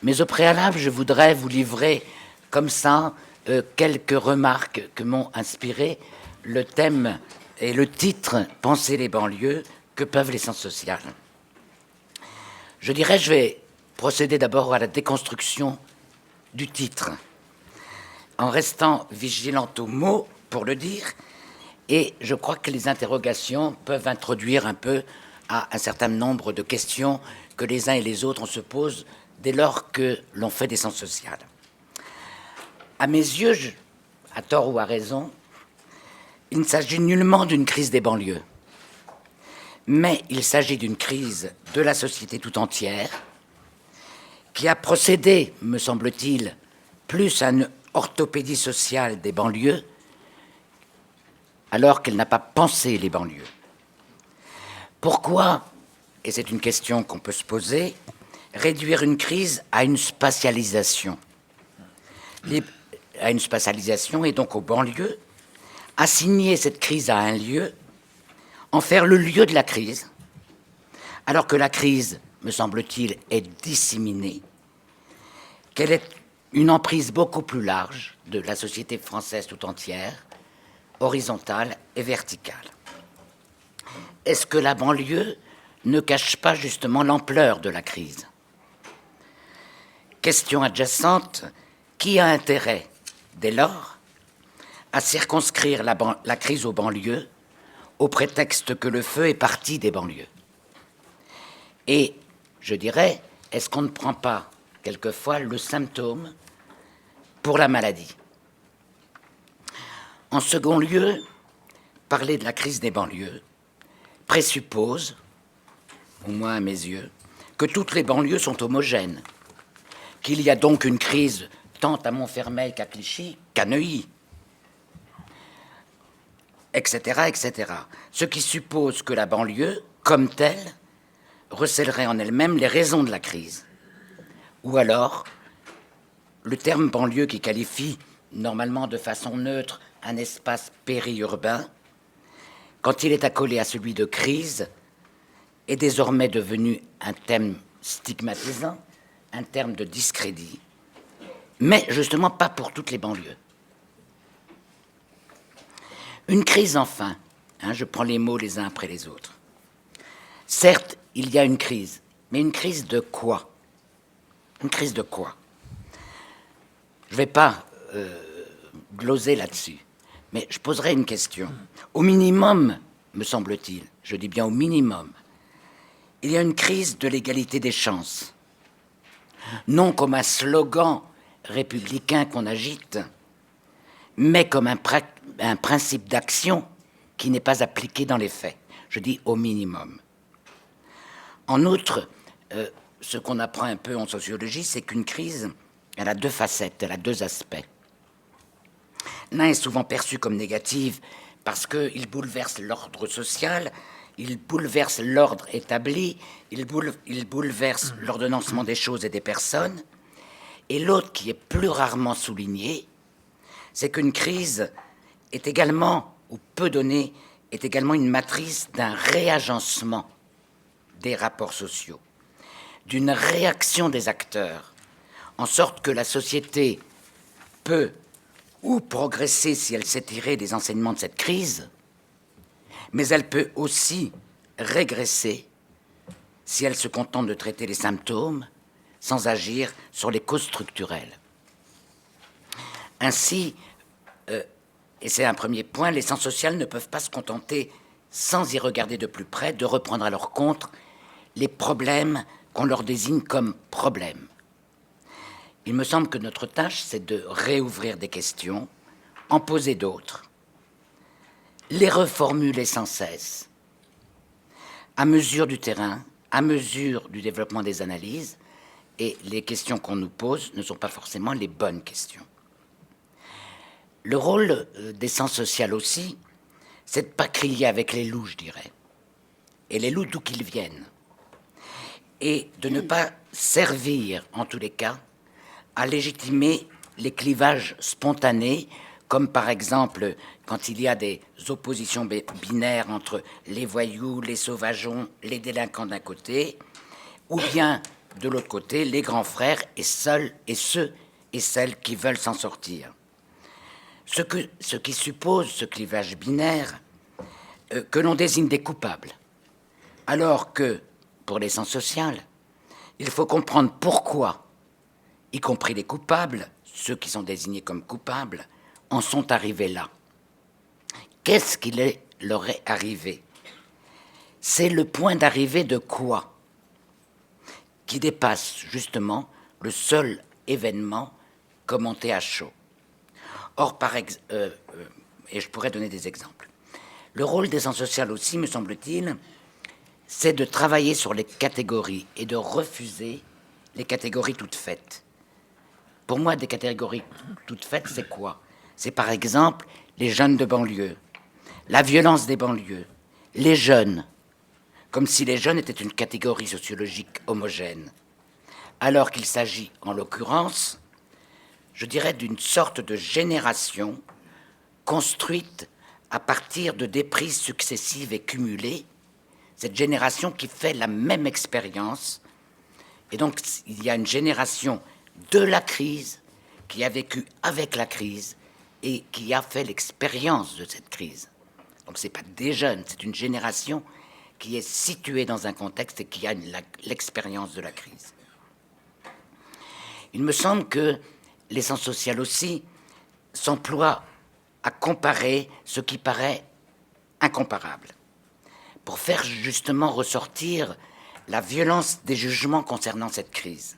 Mais au préalable, je voudrais vous livrer comme ça quelques remarques que m'ont inspiré le thème et le titre « Penser les banlieues, que peuvent les sciences sociales ». Je dirais, je vais procéder d'abord à la déconstruction du titre, en restant vigilante aux mots, pour le dire, et je crois que les interrogations peuvent introduire un peu à un certain nombre de questions que les uns et les autres on se pose dès lors que l'on fait des sciences sociales. À mes yeux, à tort ou à raison, il ne s'agit nullement d'une crise des banlieues, mais il s'agit d'une crise de la société tout entière qui a procédé, me semble-t-il, plus à une orthopédie sociale des banlieues alors qu'elle n'a pas pensé les banlieues. Pourquoi, et c'est une question qu'on peut se poser, réduire une crise à une spatialisation à une spatialisation et donc aux banlieues, assigner cette crise à un lieu, en faire le lieu de la crise, alors que la crise, me semble-t-il, est disséminée, qu'elle est une emprise beaucoup plus large de la société française tout entière, horizontale et verticale. Est-ce que la banlieue ne cache pas justement l'ampleur de la crise? Question adjacente, qui a intérêt, dès lors, à circonscrire la crise aux banlieues au prétexte que le feu est parti des banlieues? Et, je dirais, est-ce qu'on ne prend pas quelquefois le symptôme pour la maladie? En second lieu, parler de la crise des banlieues présuppose, au moins à mes yeux, que toutes les banlieues sont homogènes, qu'il y a donc une crise tant à Montfermeil qu'à Clichy, qu'à Neuilly, etc., etc. Ce qui suppose que la banlieue, comme telle, recèlerait en elle-même les raisons de la crise. Ou alors, le terme banlieue qui qualifie normalement de façon neutre un espace périurbain, quand il est accolé à celui de crise, est désormais devenu un thème stigmatisant, un terme de discrédit, mais justement pas pour toutes les banlieues. Une crise enfin, je prends les mots les uns après les autres. Certes, il y a une crise, mais une crise de quoi? Une crise de quoi? Je ne vais pas gloser là-dessus, mais je poserai une question. Au minimum, me semble-t-il, je dis bien au minimum, il y a une crise de l'égalité des chances. Non comme un slogan républicain qu'on agite, mais comme un principe d'action qui n'est pas appliqué dans les faits. Je dis au minimum. En outre, ce qu'on apprend un peu en sociologie, c'est qu'une crise, elle a deux facettes, elle a deux aspects. L'un est souvent perçu comme négatif parce qu'il bouleverse l'ordre social, il bouleverse l'ordre établi, il bouleverse l'ordonnancement des choses et des personnes. Et l'autre, qui est plus rarement souligné, c'est qu'une crise est également, ou peut donner, est également une matrice d'un réagencement des rapports sociaux, d'une réaction des acteurs, en sorte que la société peut ou progresser si elle s'est tirée des enseignements de cette crise, mais elle peut aussi régresser si elle se contente de traiter les symptômes sans agir sur les causes structurelles. Ainsi, et c'est un premier point, les sciences sociales ne peuvent pas se contenter, sans y regarder de plus près, de reprendre à leur compte les problèmes qu'on leur désigne comme problèmes. Il me semble que notre tâche, c'est de réouvrir des questions, en poser d'autres, les reformuler sans cesse, à mesure du terrain, à mesure du développement des analyses, et les questions qu'on nous pose ne sont pas forcément les bonnes questions. Le rôle des sciences sociales aussi, c'est de ne pas crier avec les loups, je dirais, et les loups d'où qu'ils viennent, et de ne pas servir, en tous les cas, à légitimer les clivages spontanés, comme par exemple quand il y a des oppositions binaires entre les voyous, les sauvageons, les délinquants d'un côté, ou bien de l'autre côté, les grands frères et seuls et ceux et celles qui veulent s'en sortir. Ce qui suppose ce clivage binaire que l'on désigne des coupables, alors que, pour l'essence sociale, il faut comprendre pourquoi, y compris les coupables, ceux qui sont désignés comme coupables, en sont arrivés là. Qu'est-ce qui leur est arrivé? C'est le point d'arrivée de quoi? Qui dépasse justement le seul événement commenté à chaud. Or, et je pourrais donner des exemples. Le rôle des sciences sociales aussi, me semble-t-il, c'est de travailler sur les catégories et de refuser les catégories toutes faites. Pour moi, des catégories toutes faites, c'est quoi? C'est par exemple les jeunes de banlieue, la violence des banlieues, les jeunes, comme si les jeunes étaient une catégorie sociologique homogène, alors qu'il s'agit, en l'occurrence, je dirais, d'une sorte de génération construite à partir de déprises successives et cumulées, cette génération qui fait la même expérience. Et donc, il y a une génération de la crise qui a vécu avec la crise et qui a fait l'expérience de cette crise. Donc, ce n'est pas des jeunes, c'est une génération qui est située dans un contexte et qui a l'expérience de la crise. Il me semble que les sciences sociales aussi s'emploient à comparer ce qui paraît incomparable, pour faire justement ressortir la violence des jugements concernant cette crise.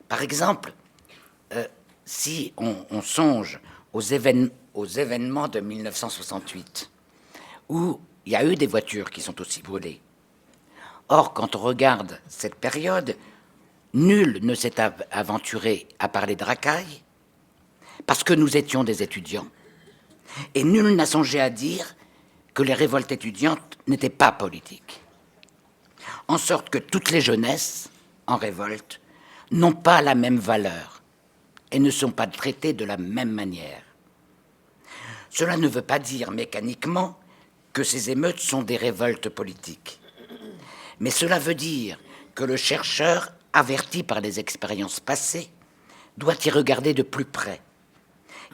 Par exemple, si on songe aux événements de 1968, où il y a eu des voitures qui sont aussi brûlées. Or, quand on regarde cette période, nul ne s'est aventuré à parler de racailles, parce que nous étions des étudiants, et nul n'a songé à dire que les révoltes étudiantes n'étaient pas politiques. En sorte que toutes les jeunesses en révolte n'ont pas la même valeur et ne sont pas traitées de la même manière. Cela ne veut pas dire mécaniquement que ces émeutes sont des révoltes politiques. Mais cela veut dire que le chercheur, averti par les expériences passées, doit y regarder de plus près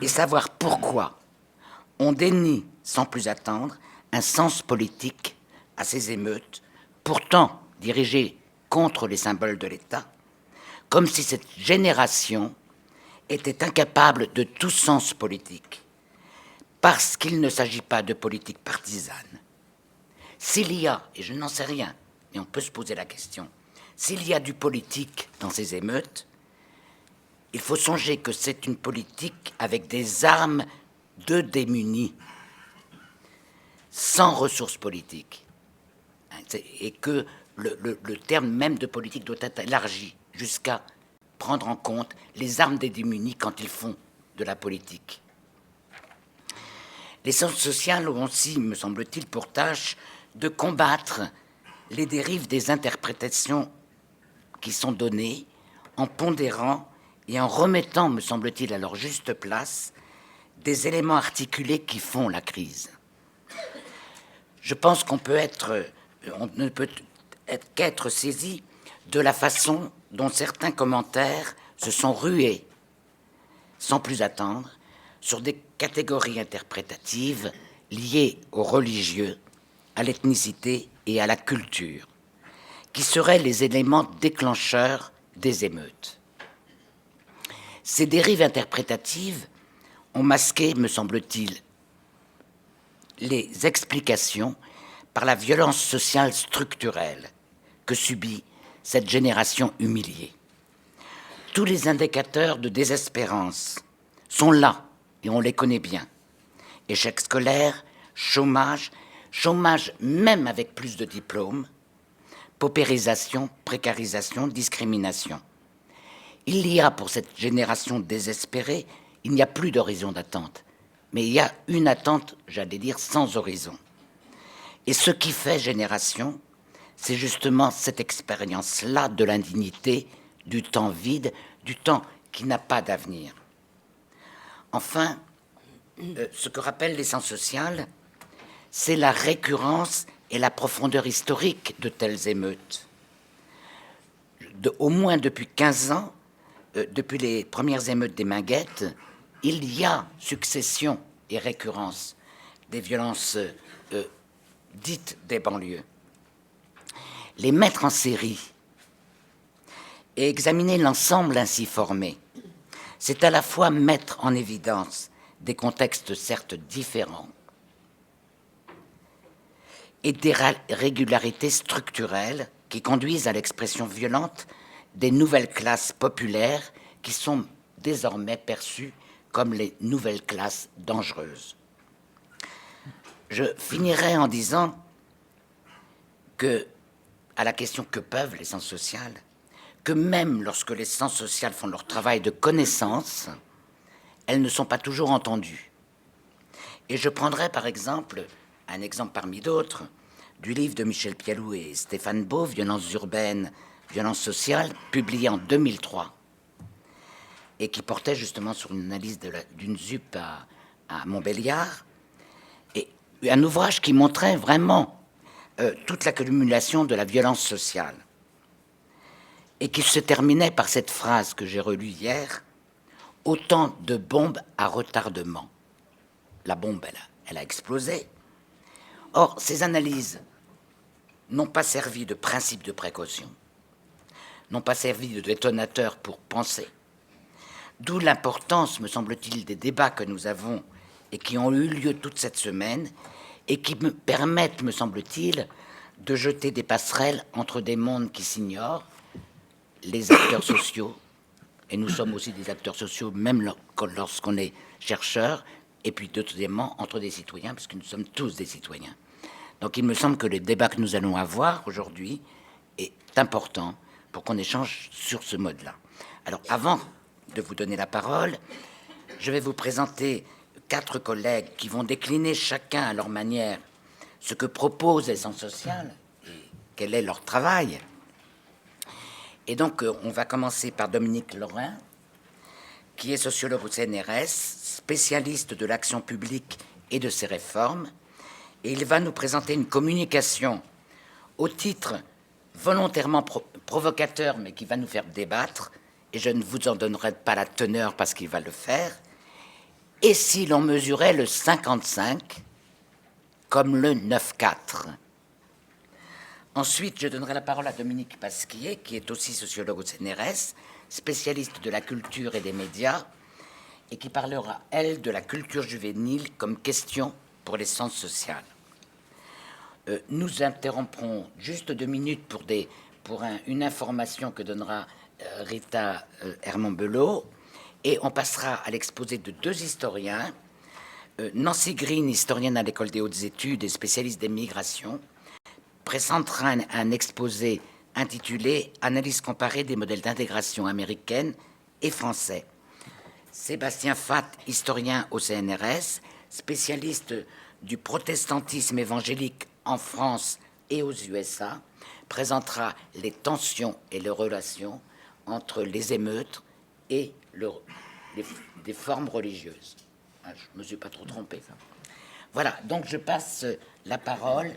et savoir pourquoi on dénie, sans plus attendre, un sens politique à ces émeutes, pourtant dirigées contre les symboles de l'État, comme si cette génération était incapable de tout sens politique, parce qu'il ne s'agit pas de politique partisane. S'il y a, et je n'en sais rien, mais on peut se poser la question, s'il y a du politique dans ces émeutes, il faut songer que c'est une politique avec des armes de démunis, sans ressources politiques. Et que le terme même de politique doit être élargi jusqu'à prendre en compte les armes des démunis quand ils font de la politique. Les sciences sociales ont aussi, me semble-t-il, pour tâche de combattre les dérives des interprétations qui sont données en pondérant et en remettant, me semble-t-il, à leur juste place des éléments articulés qui font la crise. Je pense on ne peut qu'être saisi de la façon dont certains commentaires se sont rués, sans plus attendre, sur des catégories interprétatives liées aux religieux, à l'ethnicité et à la culture, qui seraient les éléments déclencheurs des émeutes. Ces dérives interprétatives ont masqué, me semble-t-il, les explications par la violence sociale structurelle que subit cette génération humiliée. Tous les indicateurs de désespérance sont là, et on les connaît bien. Échec scolaire, chômage même avec plus de diplômes, paupérisation, précarisation, discrimination. Il y a pour cette génération désespérée, il n'y a plus d'horizon d'attente, mais il y a une attente, j'allais dire, sans horizon. Et ce qui fait génération, c'est justement cette expérience-là de l'indignité, du temps vide, du temps qui n'a pas d'avenir. Enfin, ce que rappellent les sciences sociales, c'est la récurrence et la profondeur historique de telles émeutes. au moins depuis 15 ans, depuis les premières émeutes des Minguettes, il y a succession et récurrence des violences dites des banlieues. Les mettre en série et examiner l'ensemble ainsi formé, c'est à la fois mettre en évidence des contextes certes différents et des régularités structurelles qui conduisent à l'expression violente des nouvelles classes populaires qui sont désormais perçues comme les nouvelles classes dangereuses. Je finirai en disant que, à la question que peuvent les sciences sociales, que même lorsque les sciences sociales font leur travail de connaissance, elles ne sont pas toujours entendues. Et je prendrai par exemple, un exemple parmi d'autres, du livre de Michel Pialou et Stéphane Beau, Violences urbaines, violences sociales, publié en 2003, et qui portait justement sur une analyse d'une ZUP à Montbéliard, et un ouvrage qui montrait vraiment toute l'accumulation de la violence sociale, et qui se terminait par cette phrase que j'ai relue hier: autant de bombes à retardement. La bombe, elle a explosé. Or, ces analyses n'ont pas servi de principe de précaution, n'ont pas servi de détonateur pour penser. D'où l'importance, me semble-t-il, des débats que nous avons et qui ont eu lieu toute cette semaine et qui me permettent, me semble-t-il, de jeter des passerelles entre des mondes qui s'ignorent, les acteurs sociaux, et nous sommes aussi des acteurs sociaux, même lorsqu'on est chercheur, et puis deuxièmement, entre des citoyens, parce que nous sommes tous des citoyens. Donc il me semble que le débat que nous allons avoir aujourd'hui est important pour qu'on échange sur ce mode-là. Alors avant de vous donner la parole, je vais vous présenter 4 collègues qui vont décliner chacun à leur manière ce que proposent les sciences sociales et quel est leur travail. Et donc, on va commencer par Dominique Lorrain, qui est sociologue au CNRS, spécialiste de l'action publique et de ses réformes. Et il va nous présenter une communication au titre volontairement provocateur, mais qui va nous faire débattre. Et je ne vous en donnerai pas la teneur parce qu'il va le faire. Et si l'on mesurait le 55 comme le 9,4 ? Ensuite, je donnerai la parole à Dominique Pasquier, qui est aussi sociologue au CNRS, spécialiste de la culture et des médias, et qui parlera, elle, de la culture juvénile comme question pour les sciences sociales. Nous interromprons juste 2 minutes pour une information que donnera Rita Herman-Belot, et on passera à l'exposé de 2 historiens. Nancy Green, historienne à l'École des hautes études et spécialiste des migrations, présentera un exposé intitulé « Analyse comparée des modèles d'intégration américaine et français ». Sébastien Fath, historien au CNRS, spécialiste du protestantisme évangélique en France et aux USA, présentera les tensions et les relations entre les émeutes et des formes religieuses. Je ne me suis pas trop trompé. Voilà, donc je passe la parole.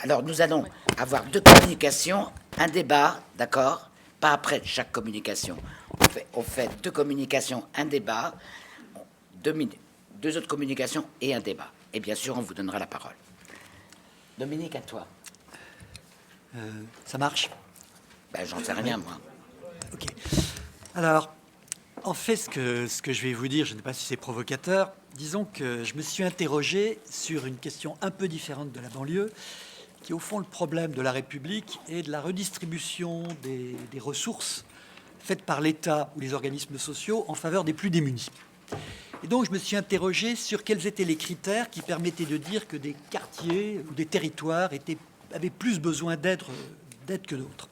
Alors, nous allons avoir 2 communications, un débat, d'accord ? Pas après chaque communication. On fait 2 communications, un débat, 2 autres communications et un débat. Et bien sûr, on vous donnera la parole. Dominique, à toi. Ça marche ? Ben, j'en sais rien, moi. Ok. Alors, en fait, ce que je vais vous dire, je ne sais pas si c'est provocateur, disons que je me suis interrogé sur une question un peu différente de la banlieue, qui est au fond le problème de la République et de la redistribution des ressources faites par l'État ou les organismes sociaux en faveur des plus démunis. Et donc, je me suis interrogé sur quels étaient les critères qui permettaient de dire que des quartiers ou des territoires avaient plus besoin d'aide que d'autres.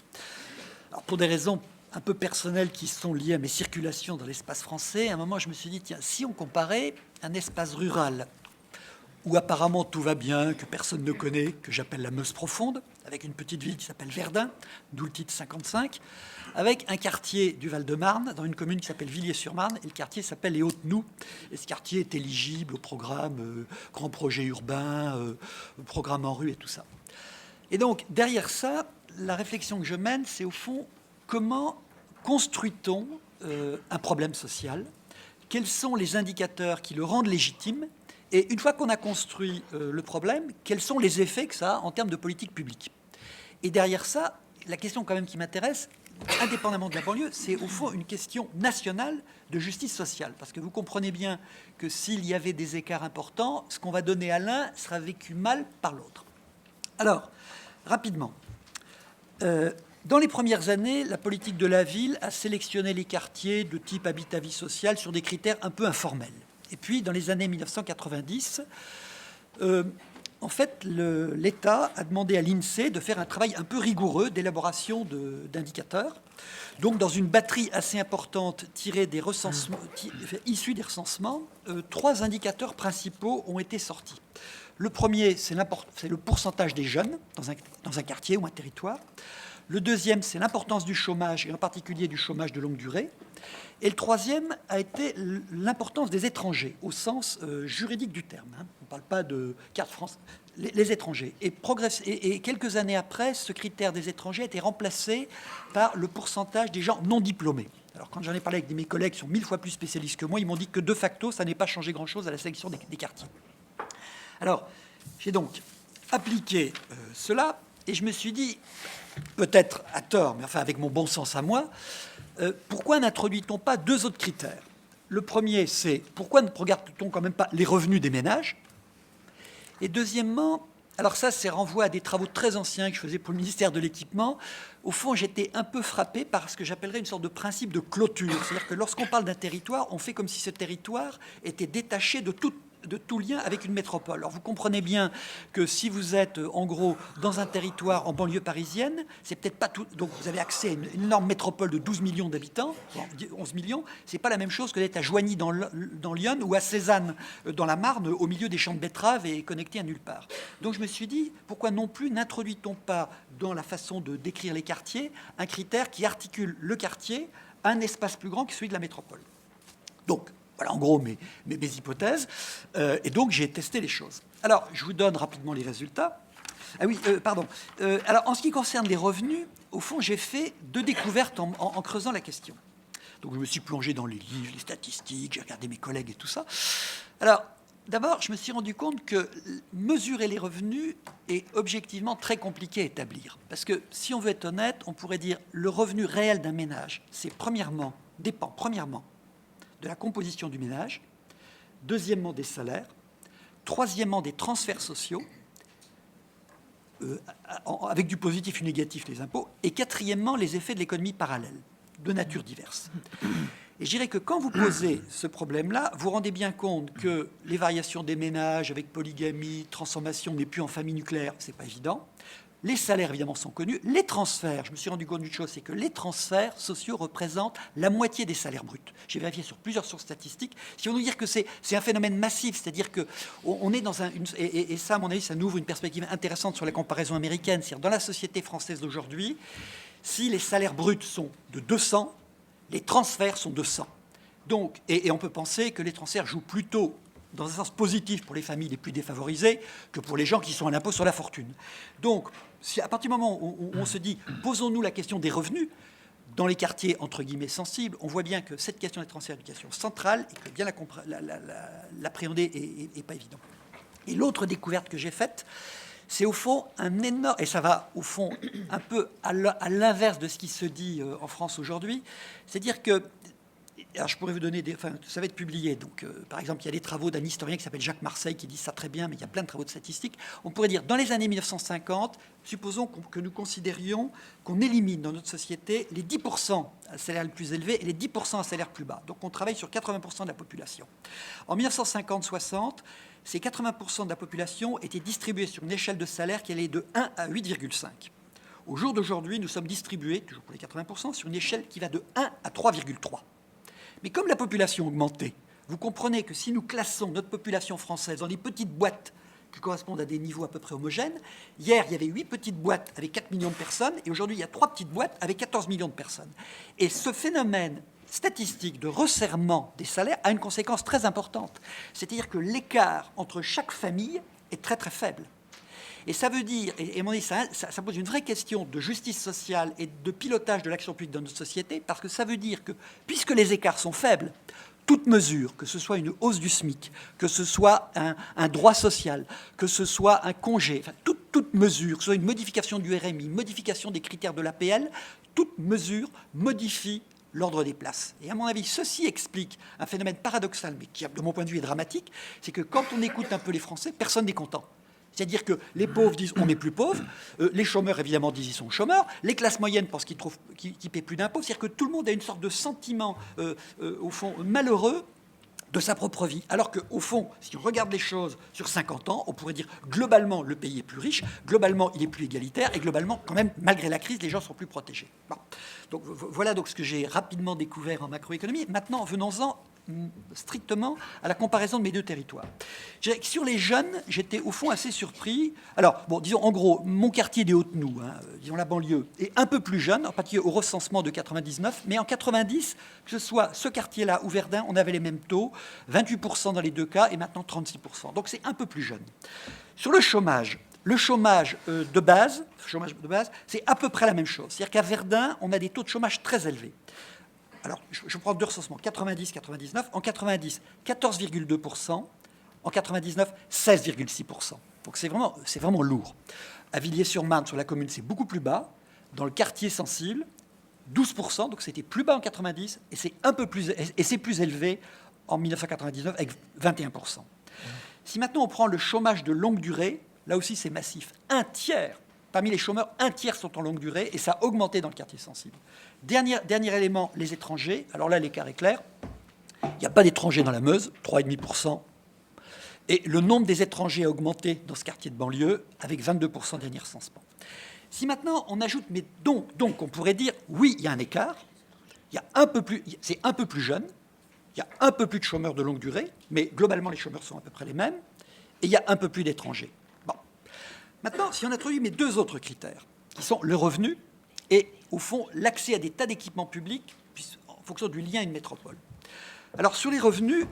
Alors, pour des raisons un peu personnelles qui sont liées à mes circulations dans l'espace français, à un moment, je me suis dit, tiens, si on comparait un espace rural où apparemment tout va bien, que personne ne connaît, que j'appelle la Meuse profonde, avec une petite ville qui s'appelle Verdun, d'où le titre 55, avec un quartier du Val-de-Marne, dans une commune qui s'appelle Villiers-sur-Marne, et le quartier s'appelle les Hautes-Noues. Et ce quartier est éligible au programme Grand Projet Urbain, programme en rue et tout ça. Et donc, derrière ça, la réflexion que je mène, c'est au fond, comment construit-on un problème social? Quels sont les indicateurs qui le rendent légitime? Et une fois qu'on a construit le problème, quels sont les effets que ça a en termes de politique publique? Et derrière ça, la question quand même qui m'intéresse, indépendamment de la banlieue, c'est au fond une question nationale de justice sociale. Parce que vous comprenez bien que s'il y avait des écarts importants, ce qu'on va donner à l'un sera vécu mal par l'autre. Alors, rapidement, dans les premières années, la politique de la ville a sélectionné les quartiers de type habitat-vie sociale sur des critères un peu informels. Et puis, dans les années 1990, en fait, l'État a demandé à l'INSEE de faire un travail un peu rigoureux d'élaboration d'indicateurs. Donc, dans une batterie assez importante tirée des recensements, issue des recensements, 3 indicateurs principaux ont été sortis. Le premier, c'est le pourcentage des jeunes dans un quartier ou un territoire. Le deuxième, c'est l'importance du chômage, et en particulier du chômage de longue durée. Et le troisième a été l'importance des étrangers, au sens juridique du terme. On ne parle pas de carte France, les étrangers. Et quelques années après, ce critère des étrangers a été remplacé par le pourcentage des gens non diplômés. Alors, quand j'en ai parlé avec mes collègues qui sont 1000 fois plus spécialistes que moi, ils m'ont dit que de facto, ça n'est pas changé grand-chose à la sélection des quartiers. Alors, j'ai donc appliqué cela, et je me suis dit, peut-être à tort, mais enfin avec mon bon sens à moi, pourquoi n'introduit-on pas 2 autres critères? Le premier, c'est pourquoi ne regarde-t-on quand même pas les revenus des ménages? Et deuxièmement, alors ça, c'est renvoi à des travaux très anciens que je faisais pour le ministère de l'Équipement. Au fond, j'étais un peu frappé par ce que j'appellerais une sorte de principe de clôture. C'est-à-dire que lorsqu'on parle d'un territoire, on fait comme si ce territoire était détaché de tout lien avec une métropole. Alors vous comprenez bien que si vous êtes en gros dans un territoire en banlieue parisienne, c'est peut-être pas tout. Donc vous avez accès à une énorme métropole de 12 millions d'habitants, 11 millions. C'est pas la même chose que d'être à Joigny dans Lyon ou à Cézanne dans la Marne, au milieu des champs de betteraves et connecté à nulle part. Donc je me suis dit, pourquoi non plus n'introduit-on pas dans la façon de décrire les quartiers un critère qui articule le quartier à un espace plus grand que celui de la métropole? Donc voilà, en gros, mes hypothèses. Et donc, j'ai testé les choses. Alors, je vous donne rapidement les résultats. Ah oui, pardon. Alors, en ce qui concerne les revenus, au fond, j'ai fait 2 découvertes en creusant la question. Donc, je me suis plongé dans les livres, les statistiques, j'ai regardé mes collègues et tout ça. Alors, d'abord, je me suis rendu compte que mesurer les revenus est objectivement très compliqué à établir. Parce que, si on veut être honnête, on pourrait dire le revenu réel d'un ménage, dépend premièrement de la composition du ménage, deuxièmement des salaires, troisièmement des transferts sociaux, avec du positif et du négatif les impôts, et quatrièmement les effets de l'économie parallèle, de nature diverse. Et je dirais que quand vous posez ce problème-là, vous rendez bien compte que les variations des ménages avec polygamie, transformation n'est plus en famille nucléaire, c'est pas évident. Les salaires, évidemment, sont connus. Les transferts, je me suis rendu compte d'une chose, c'est que les transferts sociaux représentent la moitié des salaires bruts. J'ai vérifié sur plusieurs sources statistiques. Si on veut dire que c'est un phénomène massif, c'est-à-dire qu'on est dans et ça, à mon avis, ça nous ouvre une perspective intéressante sur la comparaison américaine. C'est-à-dire, dans la société française d'aujourd'hui, si les salaires bruts sont de 200, les transferts sont de 100. Donc, et on peut penser que les transferts jouent plutôt dans un sens positif pour les familles les plus défavorisées que pour les gens qui sont à l'impôt sur la fortune. Donc, si à partir du moment où on se dit, posons-nous la question des revenus, dans les quartiers, entre guillemets, sensibles, on voit bien que cette question des transferts d'éducation centrale, et que bien l'appréhender n'est pas évident. Et l'autre découverte que j'ai faite, c'est au fond un énorme, et ça va au fond un peu à l'inverse de ce qui se dit en France aujourd'hui, c'est-à-dire que, alors je pourrais vous donner ça va être publié. Donc, par exemple, il y a des travaux d'un historien qui s'appelle Jacques Marseille qui dit ça très bien, mais il y a plein de travaux de statistiques. On pourrait dire, dans les années 1950, supposons que nous considérions qu'on élimine dans notre société les 10% à salaire le plus élevé et les 10% à salaire plus bas. Donc, on travaille sur 80% de la population. En 1950-60, ces 80% de la population étaient distribués sur une échelle de salaire qui allait de 1 à 8,5. Au jour d'aujourd'hui, nous sommes distribués, toujours pour les 80%, sur une échelle qui va de 1 à 3,3. Mais comme la population augmentait, vous comprenez que si nous classons notre population française dans des petites boîtes qui correspondent à des niveaux à peu près homogènes, hier, il y avait 8 petites boîtes avec 4 millions de personnes, et aujourd'hui, il y a 3 petites boîtes avec 14 millions de personnes. Et ce phénomène statistique de resserrement des salaires a une conséquence très importante. C'est-à-dire que l'écart entre chaque famille est très, très faible. Et ça veut dire, et à mon avis, ça pose une vraie question de justice sociale et de pilotage de l'action publique dans notre société, parce que ça veut dire que, puisque les écarts sont faibles, toute mesure, que ce soit une hausse du SMIC, que ce soit un droit social, que ce soit un congé, enfin, toute mesure, que ce soit une modification du RMI, une modification des critères de l'APL, toute mesure modifie l'ordre des places. Et à mon avis, ceci explique un phénomène paradoxal, mais qui, de mon point de vue, est dramatique, c'est que quand on écoute un peu les Français, personne n'est content. C'est-à-dire que les pauvres disent on est plus pauvres, les chômeurs évidemment disent ils sont chômeurs, les classes moyennes pensent qu'ils paient plus d'impôts. C'est-à-dire que tout le monde a une sorte de sentiment, au fond, malheureux de sa propre vie. Alors qu'au fond, si on regarde les choses sur 50 ans, on pourrait dire globalement le pays est plus riche, globalement il est plus égalitaire, et globalement, quand même, malgré la crise, les gens sont plus protégés. Bon. Donc voilà donc ce que j'ai rapidement découvert en macroéconomie. Maintenant, venons-en strictement à la comparaison de mes deux territoires. Sur les jeunes, j'étais au fond assez surpris. Alors, bon, disons en gros, mon quartier des Hautes-Noues, disons la banlieue, est un peu plus jeune, en particulier au recensement de 99, mais en 90, que ce soit ce quartier-là ou Verdun, on avait les mêmes taux, 28% dans les deux cas, et maintenant 36%. Donc c'est un peu plus jeune. Sur le chômage de base, c'est à peu près la même chose. C'est-à-dire qu'à Verdun, on a des taux de chômage très élevés. Alors, je prends deux recensements, 90-99. En 90, 14,2%. En 99, 16,6%. Donc c'est vraiment lourd. À Villiers-sur-Marne, sur la commune, c'est beaucoup plus bas. Dans le quartier sensible, 12%. Donc c'était plus bas en 90 et c'est plus élevé en 1999 avec 21%. Si maintenant on prend le chômage de longue durée, là aussi c'est massif. Un tiers, parmi les chômeurs, un tiers sont en longue durée et ça a augmenté dans le quartier sensible. Dernier élément, les étrangers. Alors là, l'écart est clair. Il n'y a pas d'étrangers dans la Meuse, 3,5%. Et le nombre des étrangers a augmenté dans ce quartier de banlieue avec 22% dernier recensement. Si maintenant on ajoute, mais donc on pourrait dire, oui, il y a un écart, c'est un peu plus jeune, il y a un peu plus de chômeurs de longue durée, mais globalement les chômeurs sont à peu près les mêmes, et il y a un peu plus d'étrangers. Bon. Maintenant, si on introduit mes deux autres critères, qui sont le revenu et, au fond, l'accès à des tas d'équipements publics en fonction du lien à une métropole. Alors, sur les revenus,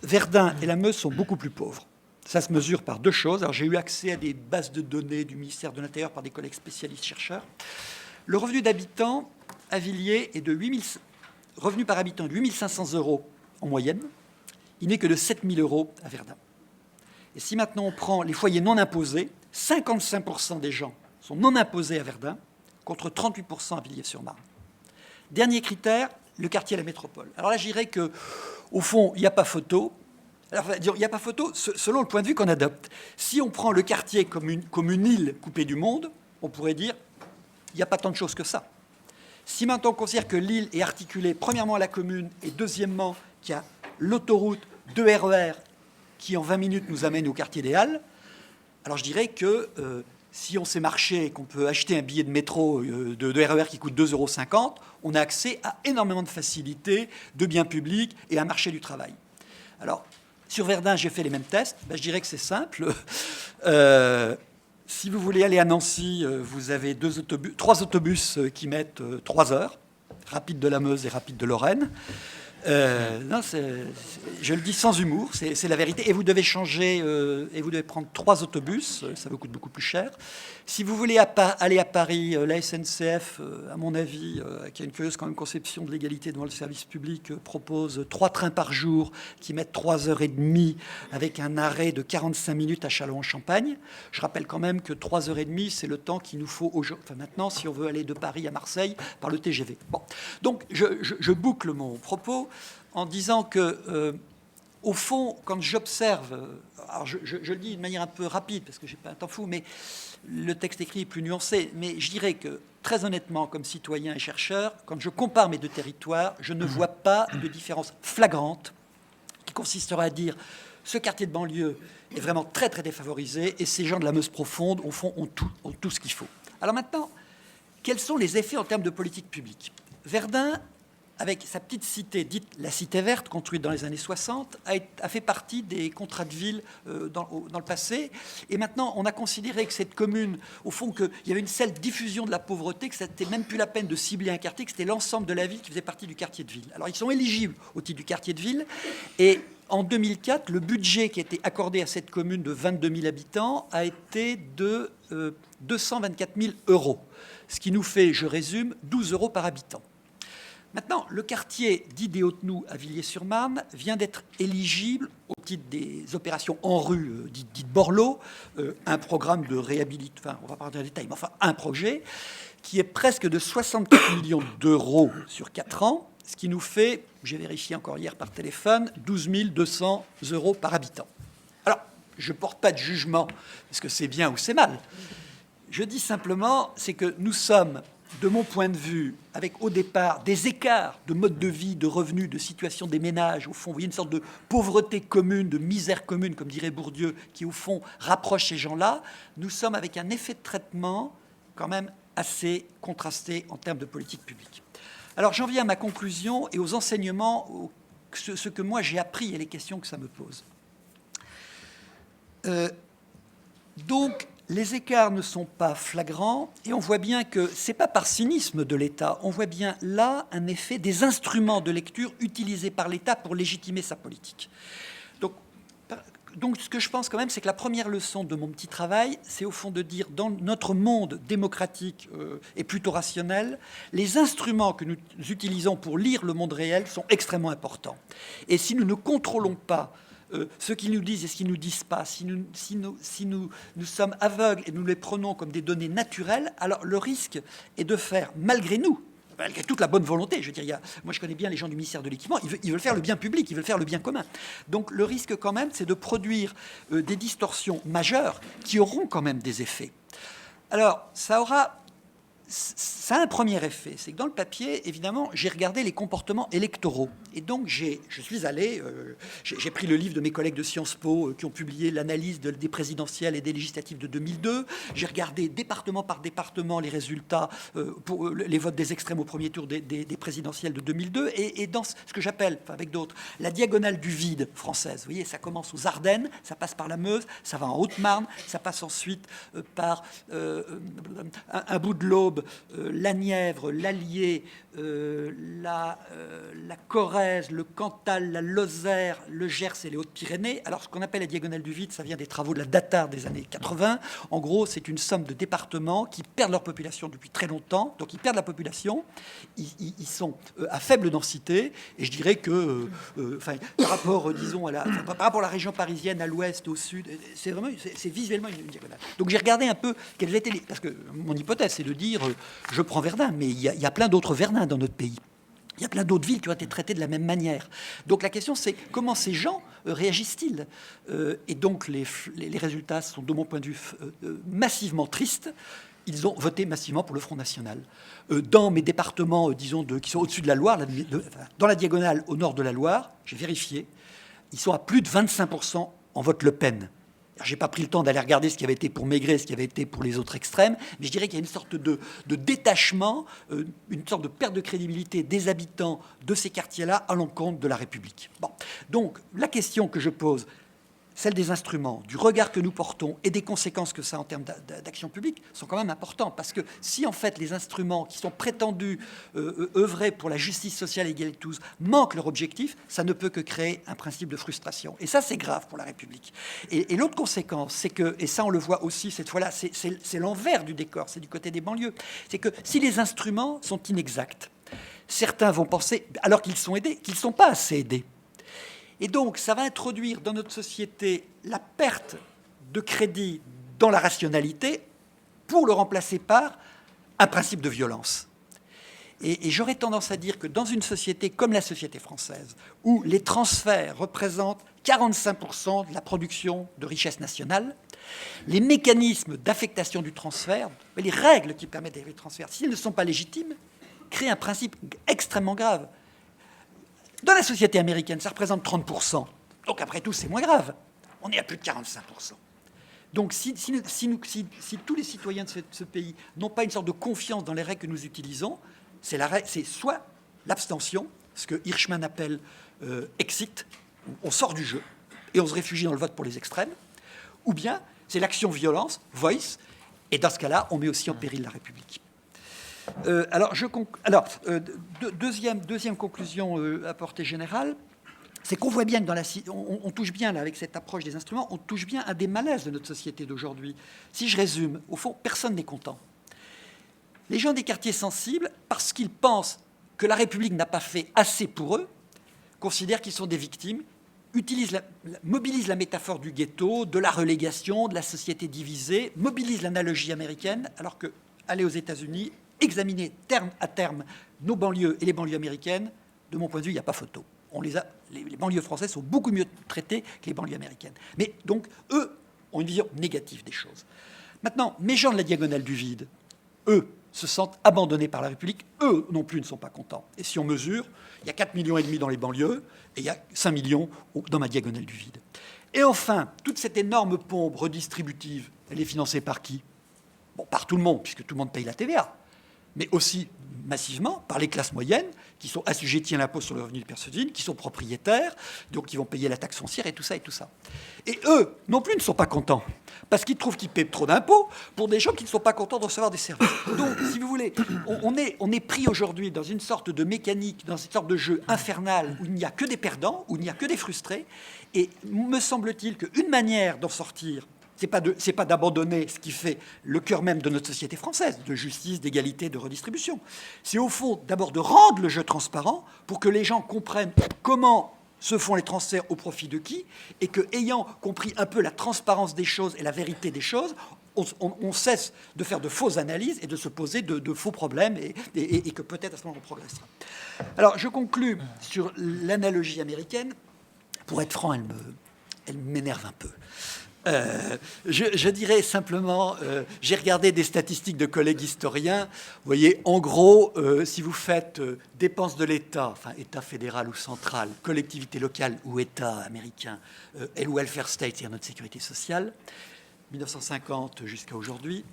Verdun et la Meuse sont beaucoup plus pauvres. Ça se mesure par deux choses. Alors, j'ai eu accès à des bases de données du ministère de l'Intérieur par des collègues spécialistes chercheurs. Le revenu d'habitant à Villiers est de 8 500 € en moyenne. Il n'est que de 7 000 € à Verdun. Et si maintenant on prend les foyers non imposés, 55% des gens sont non imposés à Verdun, contre 38% à Villiers-sur-Marne. Dernier critère, le quartier à la métropole. Alors là, je dirais qu'au fond, il n'y a pas photo. Alors, il n'y a pas photo selon le point de vue qu'on adopte. Si on prend le quartier comme une île coupée du monde, on pourrait dire il n'y a pas tant de choses que ça. Si maintenant on considère que l'île est articulée premièrement à la commune et deuxièmement qu'il y a l'autoroute, 2 RER qui en 20 minutes nous amène au quartier des Halles, alors je dirais que si on sait marcher et qu'on peut acheter un billet de métro de RER qui coûte 2,50 €, on a accès à énormément de facilités, de biens publics et à un marché du travail. Alors, sur Verdun, j'ai fait les mêmes tests. Ben, je dirais que c'est simple. Si vous voulez aller à Nancy, vous avez 3 autobus qui mettent 3 heures, rapide de la Meuse et rapide de Lorraine. Non, je le dis sans humour, c'est la vérité. Et vous devez changer, et vous devez prendre 3 autobus, ça vous coûte beaucoup plus cher. Si vous voulez aller à Paris, la SNCF, à mon avis, qui a une curieuse quand même conception de l'égalité devant le service public, propose 3 trains par jour qui mettent 3h30 avec un arrêt de 45 minutes à Châlons-en-Champagne. Je rappelle quand même que 3h30, c'est le temps qu'il nous faut maintenant si on veut aller de Paris à Marseille par le TGV. Bon. Donc je boucle mon propos en disant que, au fond, quand j'observe, alors je le dis d'une manière un peu rapide parce que j'ai pas un temps fou, mais le texte écrit est plus nuancé, mais je dirais que, très honnêtement, comme citoyen et chercheur, quand je compare mes deux territoires, je ne vois pas de différence flagrante qui consisterait à dire ce quartier de banlieue est vraiment très très défavorisé et ces gens de la Meuse profonde, au fond, ont tout ce qu'il faut. Alors maintenant, quels sont les effets en termes de politique publique ? Verdun, avec sa petite cité dite la Cité Verte, construite dans les années 60, a fait partie des contrats de ville dans le passé. Et maintenant, on a considéré que cette commune, au fond, qu'il y avait une telle diffusion de la pauvreté que ça n'était même plus la peine de cibler un quartier, que c'était l'ensemble de la ville qui faisait partie du quartier de ville. Alors, ils sont éligibles au titre du quartier de ville. Et En 2004, le budget qui a été accordé à cette commune de 22 000 habitants a été de 224 000 euros, ce qui nous fait, je résume, 12 euros par habitant. Maintenant, le quartier dit des Hautes-Noues à Villiers-sur-Marne vient d'être éligible au titre des opérations en rue dites Borloo, un programme de réhabilitation, enfin, on va parler en détail, mais enfin, un projet qui est presque de 64 millions d'euros sur 4 ans, ce qui nous fait, j'ai vérifié encore hier par téléphone, 12 200 euros par habitant. Alors, je ne porte pas de jugement, est-ce que c'est bien ou c'est mal. Je dis simplement, c'est que nous sommes, de mon point de vue, avec au départ des écarts de mode de vie, de revenus, de situation des ménages, au fond, vous voyez une sorte de pauvreté commune, de misère commune, comme dirait Bourdieu, qui au fond rapproche ces gens-là. Nous sommes avec un effet de traitement quand même assez contrasté en termes de politique publique. Alors j'en viens à ma conclusion et aux enseignements, ce que moi j'ai appris et les questions que ça me pose. Donc les écarts ne sont pas flagrants et on voit bien que ce n'est pas par cynisme de l'État, on voit bien là un effet des instruments de lecture utilisés par l'État pour légitimer sa politique. Donc, ce que je pense quand même, c'est que la première leçon de mon petit travail, c'est au fond de dire, dans notre monde démocratique et plutôt rationnel, les instruments que nous utilisons pour lire le monde réel sont extrêmement importants. Et si nous ne contrôlons pas ce qu'ils nous disent et ce qu'ils ne nous disent pas, si nous sommes aveugles et nous les prenons comme des données naturelles, alors le risque est de faire, malgré nous, malgré toute la bonne volonté, je veux dire, moi je connais bien les gens du ministère de l'Équipement, ils veulent faire le bien public, ils veulent faire le bien commun. Donc le risque quand même, c'est de produire des distorsions majeures qui auront quand même des effets. Alors, ça a un premier effet, c'est que dans le papier, évidemment, j'ai regardé les comportements électoraux. Et donc, je suis allé, j'ai pris le livre de mes collègues de Sciences Po qui ont publié l'analyse des présidentielles et des législatives de 2002. J'ai regardé département par département les résultats pour les votes des extrêmes au premier tour des présidentielles de 2002. Et dans ce que j'appelle, enfin, avec d'autres, la diagonale du vide française. Vous voyez, ça commence aux Ardennes, ça passe par la Meuse, ça va en Haute-Marne, ça passe ensuite par un bout de l'Aube, la Nièvre, l'Allier, la Corrèze, le Cantal, la Lozère, le Gers et les Hautes-Pyrénées. Alors, ce qu'on appelle la diagonale du vide, ça vient des travaux de la DATAR des années 80. En gros, c'est une somme de départements qui perdent leur population depuis très longtemps. Donc, ils perdent la population. Ils sont à faible densité. Et je dirais que, par rapport, disons, par rapport à la région parisienne, à l'ouest, au sud, c'est visuellement une diagonale. Donc, j'ai regardé un peu quelles étaient les... Parce que mon hypothèse, c'est de dire, je prends Verdun, mais il y a plein d'autres Verdun dans notre pays. Il y a plein d'autres villes qui ont été traitées de la même manière. Donc la question, c'est comment ces gens réagissent-ils et donc les résultats sont, de mon point de vue, massivement tristes. Ils ont voté massivement pour le Front National. Dans mes départements, disons, qui sont au-dessus de la Loire, dans la diagonale au nord de la Loire, j'ai vérifié, ils sont à plus de 25% en vote Le Pen. Je n'ai pas pris le temps d'aller regarder ce qui avait été pour Maigret, ce qui avait été pour les autres extrêmes, mais je dirais qu'il y a une sorte de détachement, une sorte de perte de crédibilité des habitants de ces quartiers-là à l'encontre de la République. Bon. Donc, la question que je pose, celle des instruments, du regard que nous portons et des conséquences que ça a en termes d'action publique sont quand même importants. Parce que si, en fait, les instruments qui sont prétendus œuvrer pour la justice sociale et l'égalité de tous manquent leur objectif, ça ne peut que créer un principe de frustration. Et ça, c'est grave pour la République. Et l'autre conséquence, c'est que, et ça on le voit aussi cette fois-là, c'est l'envers du décor, c'est du côté des banlieues, c'est que si les instruments sont inexacts, certains vont penser, alors qu'ils sont aidés, qu'ils ne sont pas assez aidés. Et donc, ça va introduire dans notre société la perte de crédit dans la rationalité pour le remplacer par un principe de violence. Et j'aurais tendance à dire que dans une société comme la société française, où les transferts représentent 45% de la production de richesse nationale, les mécanismes d'affectation du transfert, les règles qui permettent les transferts, s'ils ne sont pas légitimes, créent un principe extrêmement grave. Dans la société américaine, ça représente 30%. Donc, après tout, c'est moins grave. On est à plus de 45%. Donc, si tous les citoyens de ce pays n'ont pas une sorte de confiance dans les règles que nous utilisons, c'est soit l'abstention, ce que Hirschman appelle exit, on sort du jeu et on se réfugie dans le vote pour les extrêmes, ou bien c'est l'action violence, voice, et dans ce cas-là, on met aussi en péril la République. Deuxième conclusion à portée générale, c'est qu'on voit bien que on touche bien, là, avec cette approche des instruments, on touche bien à des malaises de notre société d'aujourd'hui. Si je résume, au fond, personne n'est content. Les gens des quartiers sensibles, parce qu'ils pensent que la République n'a pas fait assez pour eux, considèrent qu'ils sont des victimes, mobilisent la métaphore du ghetto, de la relégation, de la société divisée, mobilisent l'analogie américaine, alors que aller aux États-Unis, examiner terme à terme nos banlieues et les banlieues américaines, de mon point de vue, il n'y a pas photo. Les banlieues françaises sont beaucoup mieux traitées que les banlieues américaines. Mais donc, eux ont une vision négative des choses. Maintenant, mes gens de la diagonale du vide, eux, se sentent abandonnés par la République. Eux non plus ne sont pas contents. Et si on mesure, il y a 4,5 millions dans les banlieues et il y a 5 millions dans ma diagonale du vide. Et enfin, toute cette énorme pompe redistributive, elle est financée par qui? Bon, par tout le monde, puisque tout le monde paye la TVA, mais aussi massivement par les classes moyennes qui sont assujetties à l'impôt sur le revenu des personnes, qui sont propriétaires, donc qui vont payer la taxe foncière et tout ça et tout ça. Et eux non plus ne sont pas contents parce qu'ils trouvent qu'ils paient trop d'impôts pour des gens qui ne sont pas contents de recevoir des services. Donc, si vous voulez, on est pris aujourd'hui dans une sorte de mécanique, dans une sorte de jeu infernal où il n'y a que des perdants, où il n'y a que des frustrés. Et me semble-t-il qu'une manière d'en sortir, c'est pas d'abandonner ce qui fait le cœur même de notre société française, de justice, d'égalité, de redistribution. C'est au fond d'abord de rendre le jeu transparent pour que les gens comprennent comment se font les transferts au profit de qui, et que, ayant compris un peu la transparence des choses et la vérité des choses, on cesse de faire de fausses analyses et de se poser de faux problèmes, et que peut-être à ce moment on progressera. Alors je conclus sur l'analogie américaine. Pour être franc, elle m'énerve un peu. Je dirais simplement, j'ai regardé des statistiques de collègues historiens. Vous voyez, en gros, si vous faites dépenses de l'État, enfin État fédéral ou central, collectivité locale ou État américain, et le welfare state, c'est-à-dire notre sécurité sociale, 1950 jusqu'à aujourd'hui,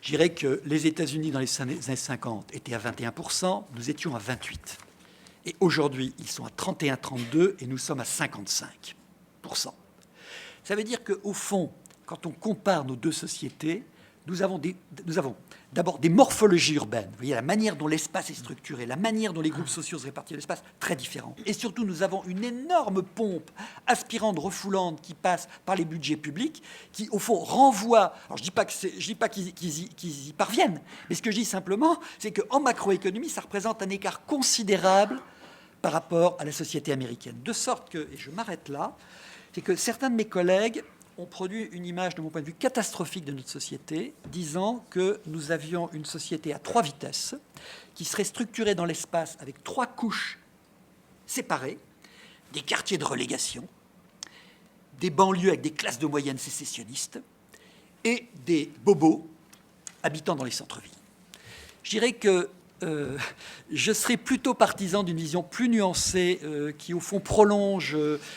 je dirais que les États-Unis dans les années 50 étaient à 21%, nous étions à 28%. Et aujourd'hui, ils sont à 31-32% et nous sommes à 55%. Ça veut dire qu'au fond, quand on compare nos deux sociétés, nous avons d'abord des morphologies urbaines. Vous voyez, la manière dont l'espace est structuré, la manière dont les groupes sociaux se répartissent l'espace, très différent. Et surtout, nous avons une énorme pompe aspirante, refoulante, qui passe par les budgets publics, qui, au fond, renvoie... Alors, je ne dis pas qu'ils y parviennent, mais ce que je dis simplement, c'est qu'en macroéconomie, ça représente un écart considérable par rapport à la société américaine. De sorte que, et je m'arrête là, c'est que certains de mes collègues ont produit une image, de mon point de vue, catastrophique de notre société, disant que nous avions une société à 3 vitesses, qui serait structurée dans l'espace avec 3 couches séparées, des quartiers de relégation, des banlieues avec des classes de moyenne sécessionnistes, et des bobos habitant dans les centres-villes. Je dirais que je serais plutôt partisan d'une vision plus nuancée qui, au fond, prolonge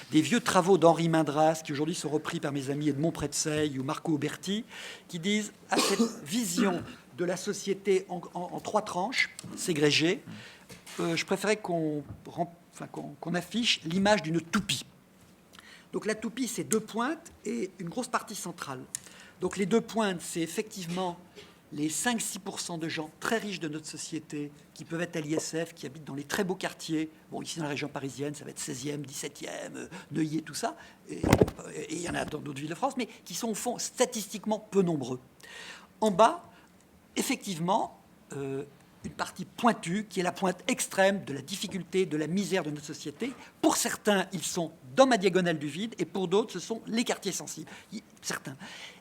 des vieux travaux d'Henri Mindras, qui aujourd'hui sont repris par mes amis Edmond Pretzeil ou Marco Uberti, qui disent à cette vision de la société en 3 tranches ségrégées, je préférais qu'on affiche l'image d'une toupie. Donc la toupie, c'est 2 pointes et une grosse partie centrale. Donc les 2 pointes, c'est effectivement les 5-6% de gens très riches de notre société qui peuvent être à l'ISF, qui habitent dans les très beaux quartiers. Bon, ici dans la région parisienne, ça va être 16e, 17e, Neuilly, tout ça. Et il y en a dans d'autres villes de France, mais qui sont au fond statistiquement peu nombreux. En bas, effectivement, une partie pointue, qui est la pointe extrême de la difficulté, de la misère de notre société. Pour certains, ils sont dans ma diagonale du vide, et pour d'autres, ce sont les quartiers sensibles. Certains.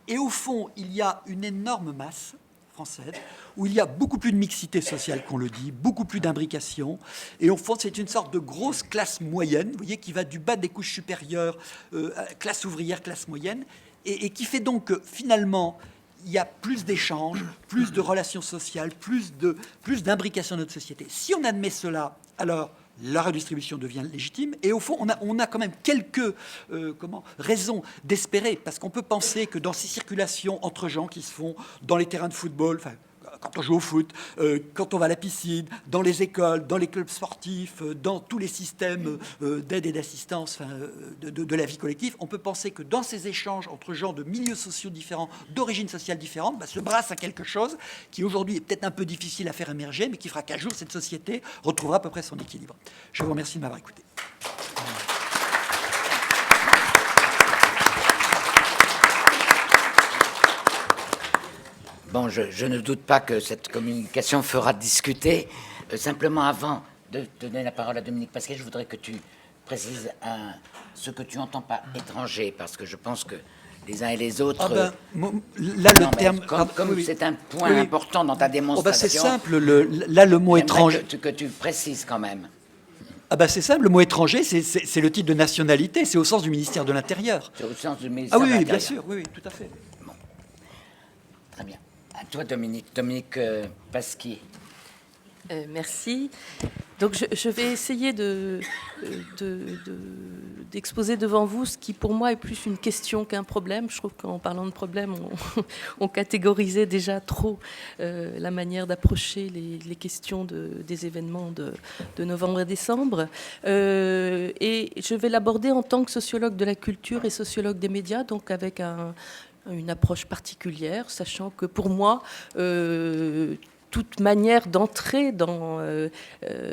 Et au fond, il y a une énorme masse française, où il y a beaucoup plus de mixité sociale qu'on le dit, beaucoup plus d'imbrication, et au fond c'est une sorte de grosse classe moyenne, vous voyez, qui va du bas des couches supérieures, classe ouvrière, classe moyenne, et qui fait donc que finalement il y a plus d'échanges, plus de relations sociales, plus d'imbrication de notre société. Si on admet cela, alors la redistribution devient légitime. Et au fond, on a quand même quelques raisons d'espérer, parce qu'on peut penser que dans ces circulations entre gens qui se font dans les terrains de football, enfin, quand on joue au foot, quand on va à la piscine, dans les écoles, dans les clubs sportifs, dans tous les systèmes d'aide et d'assistance, enfin, de la vie collective, on peut penser que dans ces échanges entre gens de milieux sociaux différents, d'origines sociales différentes, bah, se brasse à quelque chose qui aujourd'hui est peut-être un peu difficile à faire émerger, mais qui fera qu'un jour cette société retrouvera à peu près son équilibre. Je vous remercie de m'avoir écouté. Bon, je ne doute pas que cette communication fera discuter. Simplement, avant de donner la parole à Dominique Pasquier, je voudrais que tu précises ce que tu entends par étranger, parce que je pense que les uns et les autres... Là, le terme... Comme c'est un point important dans ta démonstration... c'est simple, le mot étranger... Que tu précises quand même. C'est simple, le mot étranger, c'est le titre de nationalité, c'est au sens du ministère de l'Intérieur. C'est au sens du ministère de l'Intérieur. Bien sûr, oui, tout à fait. Bon. Très bien. À toi, Dominique Pasquier. Merci. Donc je vais essayer d'exposer devant vous ce qui pour moi est plus une question qu'un problème. Je trouve qu'en parlant de problème, on catégorisait déjà trop la manière d'approcher les questions des événements de novembre et décembre. Et je vais l'aborder en tant que sociologue de la culture et sociologue des médias, donc avec une approche particulière, sachant que pour moi, toute manière d'entrer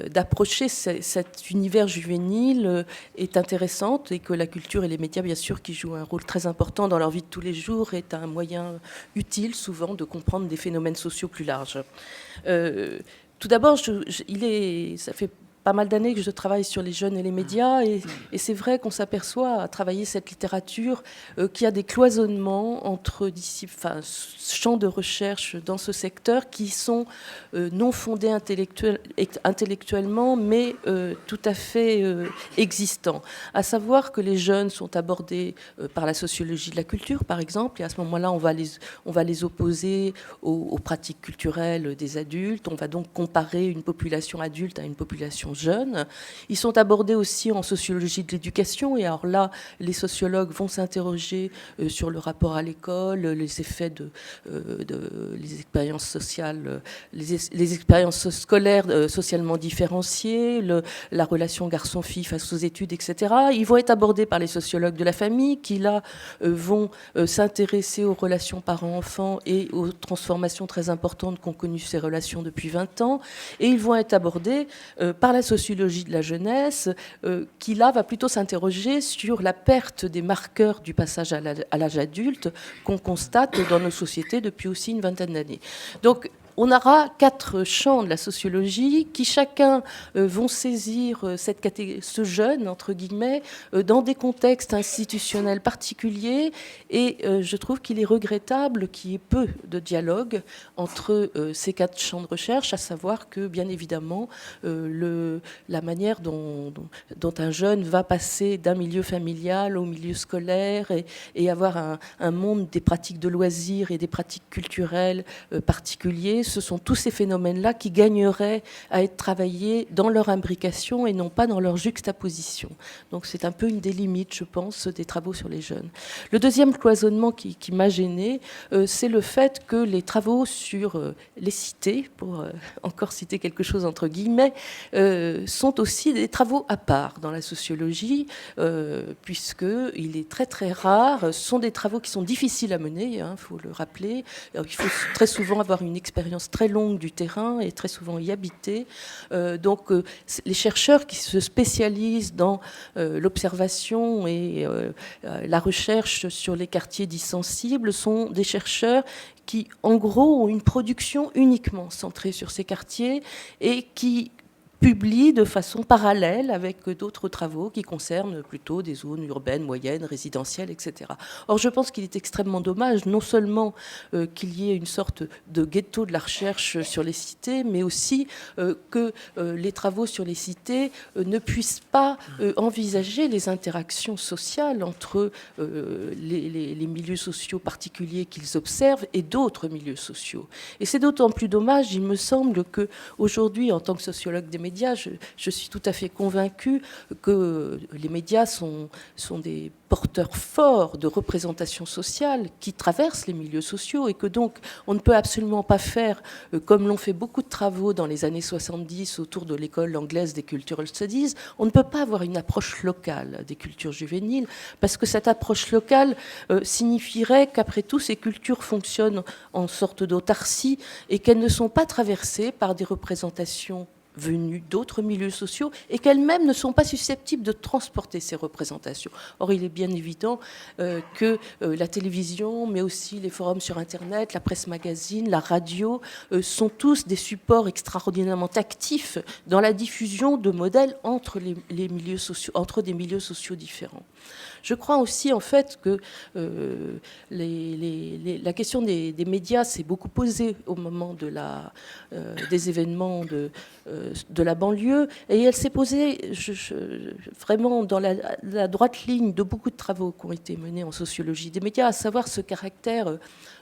d'approcher cet univers juvénile est intéressante, et que la culture et les médias, bien sûr, qui jouent un rôle très important dans leur vie de tous les jours, est un moyen utile souvent de comprendre des phénomènes sociaux plus larges. Tout d'abord, ça fait pas mal d'années que je travaille sur les jeunes et les médias, et c'est vrai qu'on s'aperçoit à travailler cette littérature qu'il y a des cloisonnements entre champs de recherche dans ce secteur qui sont non fondés intellectuellement, mais tout à fait existants. À savoir que les jeunes sont abordés par la sociologie de la culture, par exemple, et à ce moment-là, on va les opposer aux pratiques culturelles des adultes. On va donc comparer une population adulte à une population jeunes. Ils sont abordés aussi en sociologie de l'éducation, et alors là, les sociologues vont s'interroger sur le rapport à l'école, les effets les expériences sociales, les expériences scolaires socialement différenciées, la relation garçon-fille face aux études, etc. Ils vont être abordés par les sociologues de la famille, qui là vont s'intéresser aux relations parents-enfants et aux transformations très importantes qu'ont connues ces relations depuis 20 ans. Et ils vont être abordés par la sociologie de la jeunesse, qui là va plutôt s'interroger sur la perte des marqueurs du passage à l'âge adulte qu'on constate dans nos sociétés depuis aussi une vingtaine d'années. Donc, on aura 4 champs de la sociologie qui chacun vont saisir ce jeune, entre guillemets, dans des contextes institutionnels particuliers, et je trouve qu'il est regrettable qu'il y ait peu de dialogue entre ces 4 champs de recherche, à savoir que, bien évidemment, la manière dont un jeune va passer d'un milieu familial au milieu scolaire et avoir un monde des pratiques de loisirs et des pratiques culturelles particuliers, ce sont tous ces phénomènes-là qui gagneraient à être travaillés dans leur imbrication et non pas dans leur juxtaposition. Donc c'est un peu une des limites, je pense, des travaux sur les jeunes. Le deuxième cloisonnement qui m'a gênée, c'est le fait que les travaux sur les cités, pour encore citer quelque chose entre guillemets, sont aussi des travaux à part dans la sociologie, puisqu'il est très très rare. Ce sont des travaux qui sont difficiles à mener, il faut le rappeler. Alors, il faut très souvent avoir une expérience très longue du terrain et très souvent y habiter. Donc les chercheurs qui se spécialisent dans l'observation et la recherche sur les quartiers dits sensibles sont des chercheurs qui, en gros, ont une production uniquement centrée sur ces quartiers et qui publie de façon parallèle avec d'autres travaux qui concernent plutôt des zones urbaines, moyennes, résidentielles, etc. Or, je pense qu'il est extrêmement dommage, non seulement qu'il y ait une sorte de ghetto de la recherche sur les cités, mais aussi que les travaux sur les cités ne puissent pas envisager les interactions sociales entre les milieux sociaux particuliers qu'ils observent et d'autres milieux sociaux. Et c'est d'autant plus dommage, il me semble, qu'aujourd'hui, en tant que sociologue des médias, je suis tout à fait convaincue que les médias sont des porteurs forts de représentation sociale qui traversent les milieux sociaux, et que donc on ne peut absolument pas faire comme l'ont fait beaucoup de travaux dans les années 70 autour de l'école anglaise des Cultural Studies. On ne peut pas avoir une approche locale des cultures juvéniles, parce que cette approche locale signifierait qu'après tout ces cultures fonctionnent en sorte d'autarcie et qu'elles ne sont pas traversées par des représentations venues d'autres milieux sociaux et qu'elles-mêmes ne sont pas susceptibles de transporter ces représentations. Or, il est bien évident que la télévision, mais aussi les forums sur Internet, la presse magazine, la radio, sont tous des supports extraordinairement actifs dans la diffusion de modèles entre les milieux sociaux, entre des milieux sociaux différents. Je crois aussi, en fait, que la question des médias s'est beaucoup posée au moment des événements de la banlieue, et elle s'est posée vraiment dans la droite ligne de beaucoup de travaux qui ont été menés en sociologie des médias, à savoir ce caractère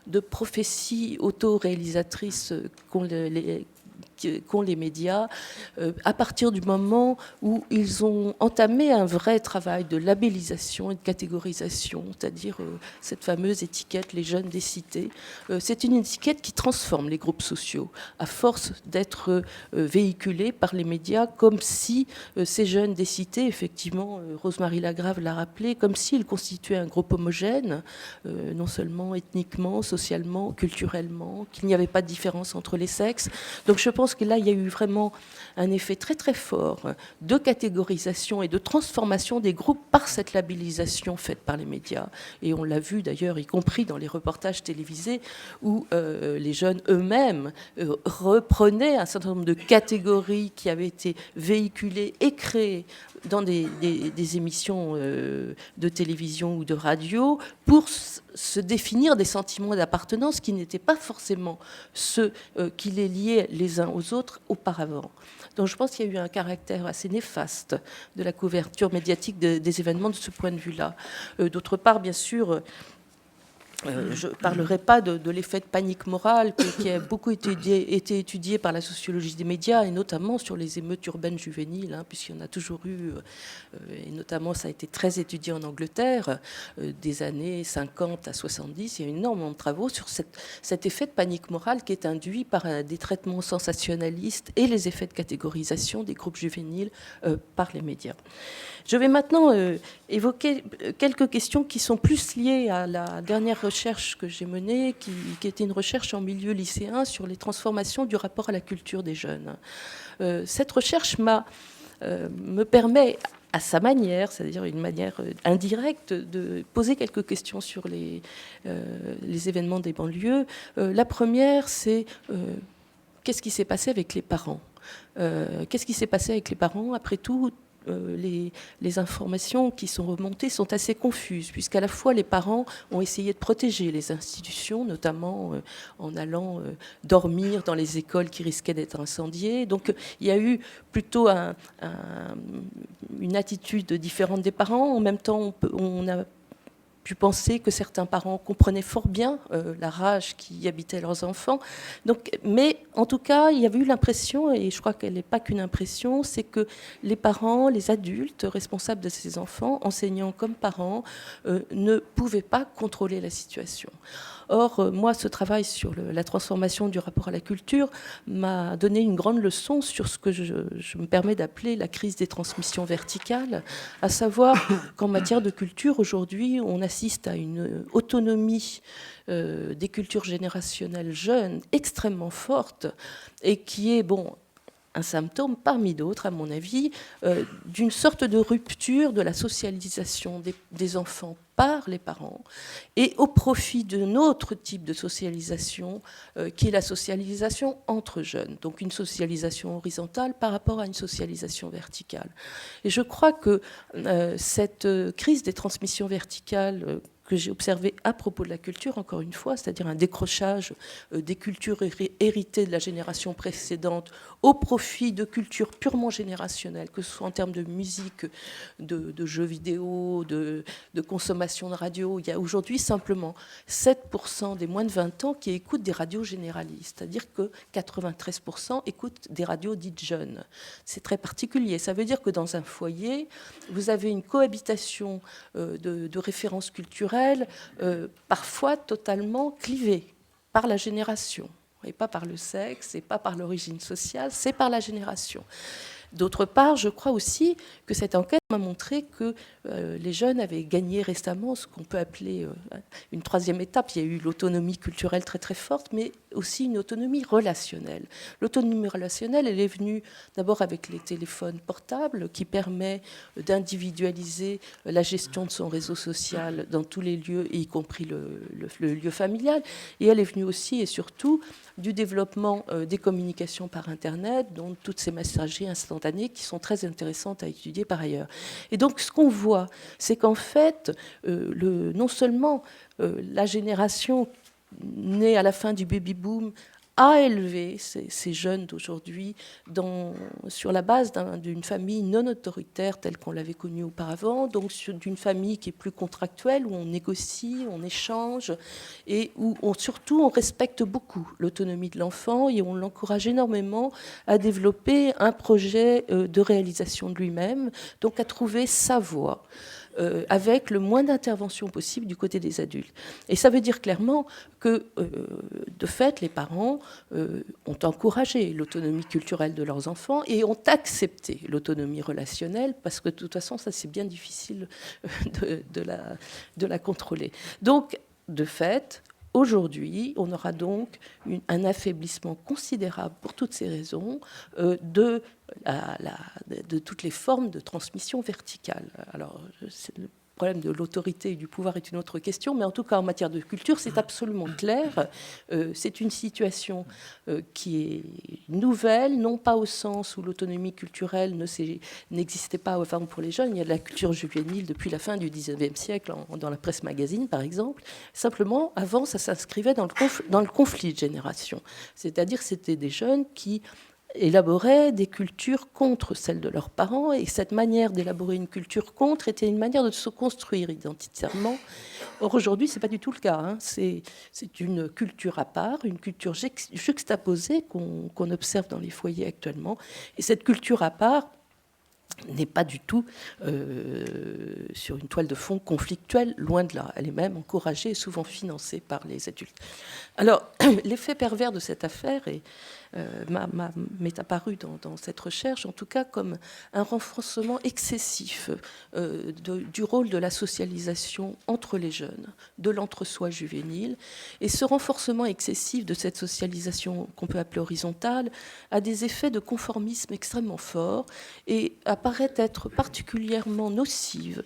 de prophétie auto-réalisatrice qu'ont les médias, à partir du moment où ils ont entamé un vrai travail de labellisation et de catégorisation, c'est-à-dire cette fameuse étiquette les jeunes des cités. C'est une étiquette qui transforme les groupes sociaux, à force d'être véhiculée par les médias, comme si ces jeunes des cités, effectivement, Rosemarie Lagrave l'a rappelé, comme s'ils constituaient un groupe homogène, non seulement ethniquement, socialement, culturellement, qu'il n'y avait pas de différence entre les sexes. Donc je pense que là, il y a eu vraiment un effet très très fort de catégorisation et de transformation des groupes par cette labellisation faite par les médias. Et on l'a vu d'ailleurs, y compris dans les reportages télévisés, où les jeunes eux-mêmes reprenaient un certain nombre de catégories qui avaient été véhiculées et créées dans des émissions de télévision ou de radio pour se définir des sentiments d'appartenance qui n'étaient pas forcément ceux qui les liaient les uns aux autres auparavant. Donc je pense qu'il y a eu un caractère assez néfaste de la couverture médiatique des événements de ce point de vue-là. D'autre part, bien sûr, je ne parlerai pas de l'effet de panique morale qui a beaucoup été étudié par la sociologie des médias, et notamment sur les émeutes urbaines juvéniles, puisqu'il y en a toujours eu, et notamment ça a été très étudié en Angleterre, des années 50 à 70. Il y a énormément de travaux sur cet effet de panique morale qui est induit par des traitements sensationnalistes et les effets de catégorisation des groupes juvéniles par les médias. Je vais maintenant évoquer quelques questions qui sont plus liées à la dernière recherche que j'ai menée, qui était une recherche en milieu lycéen sur les transformations du rapport à la culture des jeunes. Cette recherche me permet, à sa manière, c'est-à-dire une manière indirecte, de poser quelques questions sur les événements des banlieues. La première, c'est qu'est-ce qui s'est passé avec les parents ? Qu'est-ce qui s'est passé avec les parents ? Après tout, les informations qui sont remontées sont assez confuses, puisqu'à la fois les parents ont essayé de protéger les institutions, notamment en allant dormir dans les écoles qui risquaient d'être incendiées. Donc il y a eu plutôt une attitude différente des parents. En même temps, on a pu penser que certains parents comprenaient fort bien la rage qui habitait leurs enfants. Donc, mais en tout cas, il y avait eu l'impression, et je crois qu'elle n'est pas qu'une impression, c'est que les parents, les adultes responsables de ces enfants, enseignants comme parents, ne pouvaient pas contrôler la situation. Or, moi, ce travail sur la transformation du rapport à la culture m'a donné une grande leçon sur ce que je me permets d'appeler la crise des transmissions verticales, à savoir qu'en matière de culture, aujourd'hui, on assiste à une autonomie des cultures générationnelles jeunes extrêmement forte et qui est, un symptôme parmi d'autres, à mon avis, d'une sorte de rupture de la socialisation des enfants par les parents et au profit d'un autre type de socialisation qui est la socialisation entre jeunes, donc une socialisation horizontale par rapport à une socialisation verticale. Et je crois que cette crise des transmissions verticales que j'ai observé à propos de la culture, encore une fois, c'est-à-dire un décrochage des cultures héritées de la génération précédente au profit de cultures purement générationnelles, que ce soit en termes de musique, de jeux vidéo, de consommation de radio. Il y a aujourd'hui simplement 7% des moins de 20 ans qui écoutent des radios généralistes, c'est-à-dire que 93% écoutent des radios dites jeunes. C'est très particulier. Ça veut dire que dans un foyer, vous avez une cohabitation de références culturelles parfois totalement clivées par la génération, et pas par le sexe, et pas par l'origine sociale, c'est par la génération. D'autre part, je crois aussi que cette enquête m'a montré que les jeunes avaient gagné récemment ce qu'on peut appeler une troisième étape. Il y a eu l'autonomie culturelle très très forte, mais aussi une autonomie relationnelle. L'autonomie relationnelle, elle est venue d'abord avec les téléphones portables, qui permet d'individualiser la gestion de son réseau social dans tous les lieux, y compris le lieu familial. Et elle est venue aussi et surtout du développement des communications par Internet, dont toutes ces messageries instantanées qui sont très intéressantes à étudier par ailleurs. Et donc, ce qu'on voit, c'est qu'en fait, non seulement la génération née à la fin du baby-boom a élevé ces jeunes d'aujourd'hui sur la base d'une famille non autoritaire telle qu'on l'avait connue auparavant, donc d'une famille qui est plus contractuelle, où on négocie, on échange, et où surtout on respecte beaucoup l'autonomie de l'enfant et on l'encourage énormément à développer un projet de réalisation de lui-même, donc à trouver sa voie. Avec le moins d'intervention possible du côté des adultes. Et ça veut dire clairement que, de fait, les parents ont encouragé l'autonomie culturelle de leurs enfants et ont accepté l'autonomie relationnelle, parce que de toute façon, ça c'est bien difficile de la contrôler. Donc, de fait, aujourd'hui, on aura donc un affaiblissement considérable, pour toutes ces raisons, de toutes les formes de transmission verticale. Alors, le problème de l'autorité et du pouvoir est une autre question, mais en tout cas, en matière de culture, c'est absolument clair. C'est une situation qui est nouvelle, non pas au sens où l'autonomie culturelle n'existait pas avant pour les jeunes. Il y a de la culture juvénile depuis la fin du XIXe siècle, dans la presse magazine, par exemple. Simplement, avant, ça s'inscrivait dans le conflit de génération. C'est-à-dire que c'était des jeunes qui élaboraient des cultures contre celles de leurs parents, et cette manière d'élaborer une culture contre était une manière de se construire identitairement. Or, aujourd'hui, ce n'est pas du tout le cas. Hein. C'est une culture à part, une culture juxtaposée qu'on observe dans les foyers actuellement. Et cette culture à part n'est pas du tout sur une toile de fond conflictuelle, loin de là. Elle est même encouragée et souvent financée par les adultes. Alors, l'effet pervers de cette affaire m'est apparu dans cette recherche, en tout cas comme un renforcement excessif du rôle de la socialisation entre les jeunes, de l'entre-soi juvénile. Et ce renforcement excessif de cette socialisation qu'on peut appeler horizontale a des effets de conformisme extrêmement forts et apparaît être particulièrement nocive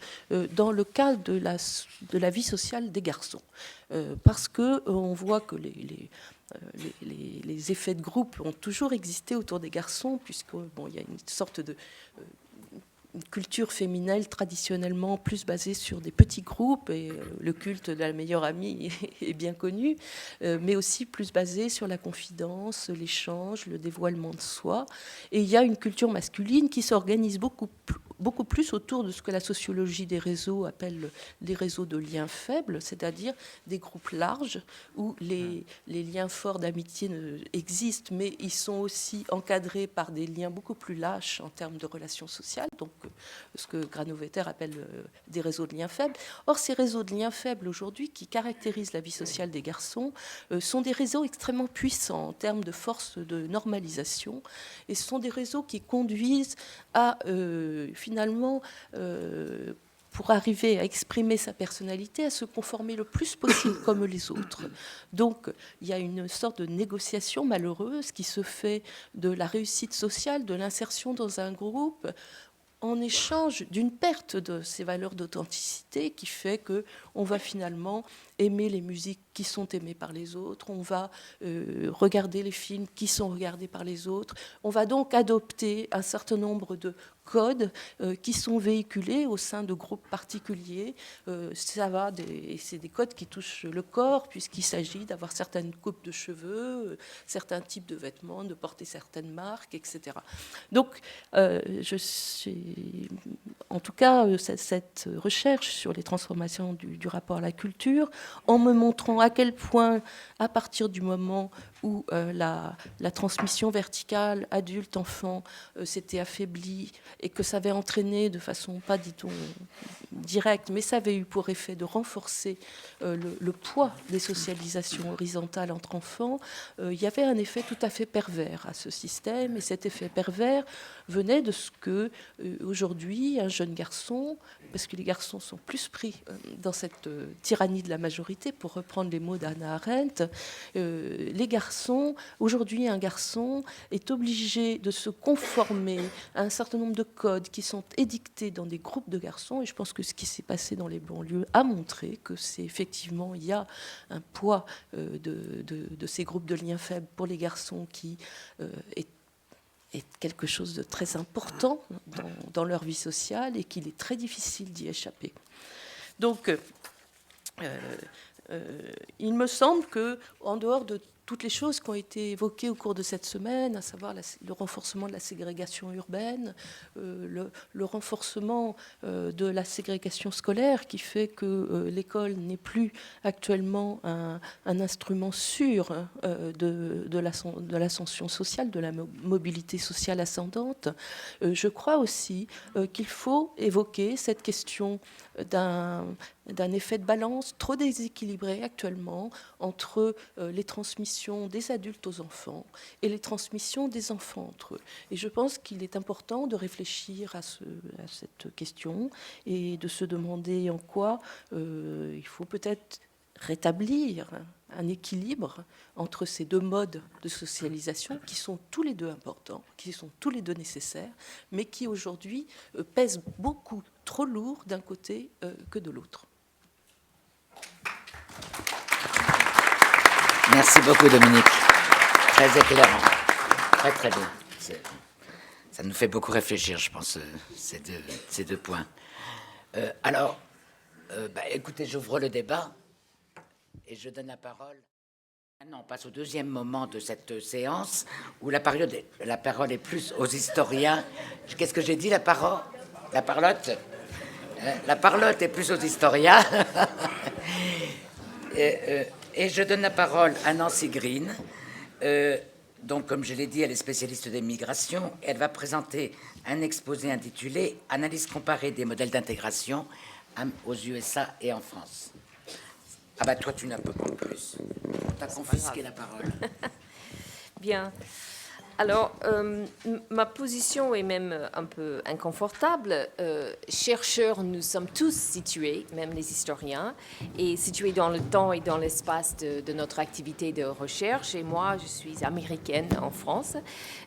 dans le cas de la vie sociale des garçons. Parce qu'on voit que les effets de groupe ont toujours existé autour des garçons, puisqu'il y a une sorte de une culture féminine traditionnellement plus basée sur des petits groupes, et le culte de la meilleure amie est bien connu, mais aussi plus basée sur la confidence, l'échange, le dévoilement de soi. Et il y a une culture masculine qui s'organise beaucoup plus autour de ce que la sociologie des réseaux appelle les réseaux de liens faibles, c'est-à-dire des groupes larges où les liens forts d'amitié existent, mais ils sont aussi encadrés par des liens beaucoup plus lâches en termes de relations sociales, donc ce que Granovetter appelle des réseaux de liens faibles. Or, ces réseaux de liens faibles aujourd'hui, qui caractérisent la vie sociale des garçons, sont des réseaux extrêmement puissants en termes de force de normalisation, et ce sont des réseaux qui conduisent à finalement, pour arriver à exprimer sa personnalité, à se conformer le plus possible comme les autres. Donc, il y a une sorte de négociation malheureuse qui se fait de la réussite sociale, de l'insertion dans un groupe, en échange d'une perte de ces valeurs d'authenticité qui fait qu'on va finalement aimer les musiques qui sont aimées par les autres, on va regarder les films qui sont regardés par les autres, on va donc adopter un certain nombre de codes qui sont véhiculés au sein de groupes particuliers. C'est des codes qui touchent le corps, puisqu'il s'agit d'avoir certaines coupes de cheveux, certains types de vêtements, de porter certaines marques, etc. Donc, en tout cas, cette recherche sur les transformations du rapport à la culture en me montrant à quel point, à partir du moment où la transmission verticale adulte-enfant s'était affaiblie et que ça avait entraîné de façon, pas dit-on directe, mais ça avait eu pour effet de renforcer le poids des socialisations horizontales entre enfants, il y avait un effet tout à fait pervers à ce système. Et cet effet pervers venait de ce que, aujourd'hui, un jeune garçon, parce que les garçons sont plus pris dans cette tyrannie de la majorité, pour reprendre les mots d'Hannah Arendt, les garçons, aujourd'hui, un garçon est obligé de se conformer à un certain nombre de codes qui sont édictés dans des groupes de garçons. Et je pense que ce qui s'est passé dans les banlieues a montré que c'est effectivement, il y a un poids de ces groupes de liens faibles pour les garçons qui est quelque chose de très important dans leur vie sociale et qu'il est très difficile d'y échapper. Donc, il me semble que, en dehors de toutes les choses qui ont été évoquées au cours de cette semaine, à savoir le renforcement de la ségrégation urbaine, le renforcement de la ségrégation scolaire, qui fait que l'école n'est plus actuellement un instrument sûr de l'ascension sociale, de la mobilité sociale ascendante. Je crois aussi qu'il faut évoquer cette question d'un effet de balance trop déséquilibré actuellement entre les transmissions des adultes aux enfants et les transmissions des enfants entre eux. Et je pense qu'il est important de réfléchir à cette question et de se demander en quoi il faut peut-être rétablir un équilibre entre ces deux modes de socialisation qui sont tous les deux importants, qui sont tous les deux nécessaires, mais qui aujourd'hui pèsent beaucoup trop lourd d'un côté que de l'autre. Merci beaucoup, Dominique. Très éclairant. Très, très bien. Ça nous fait beaucoup réfléchir, je pense, ces deux points. Alors, écoutez, j'ouvre le débat et je donne la parole. Maintenant, on passe au deuxième moment de cette séance où la parole est plus aux historiens. Qu'est-ce que j'ai dit, la parole? La parlotte? La parlotte est plus aux historiens. Et je donne la parole à Nancy Green. Donc, comme je l'ai dit, elle est spécialiste des migrations. Elle va présenter un exposé intitulé « Analyse comparée des modèles d'intégration aux USA et en France ». Ah bah toi, tu n'as pas plus. On t'a confisqué la parole. Bien. Alors, ma position est même un peu inconfortable. Chercheurs, nous sommes tous situés, même les historiens, et situés dans le temps et dans l'espace de notre activité de recherche. Et moi, je suis américaine en France,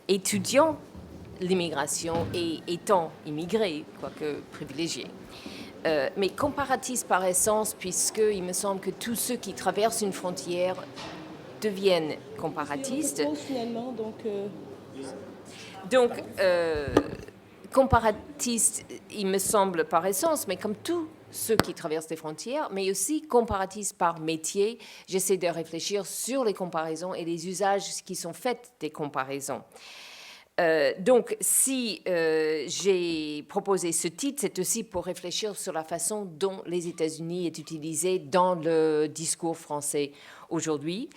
étudiant l'immigration et étant immigrée, quoique privilégiée. Mais comparatiste par essence, puisqu'il me semble que tous ceux qui traversent une frontière deviennent comparatistes. Finalement, Donc, comparatiste, il me semble par essence, mais comme tous ceux qui traversent les frontières, mais aussi comparatiste par métier, j'essaie de réfléchir sur les comparaisons et les usages qui sont faits des comparaisons. Donc, si j'ai proposé ce titre, c'est aussi pour réfléchir sur la façon dont les États-Unis est utilisé dans le discours français aujourd'hui.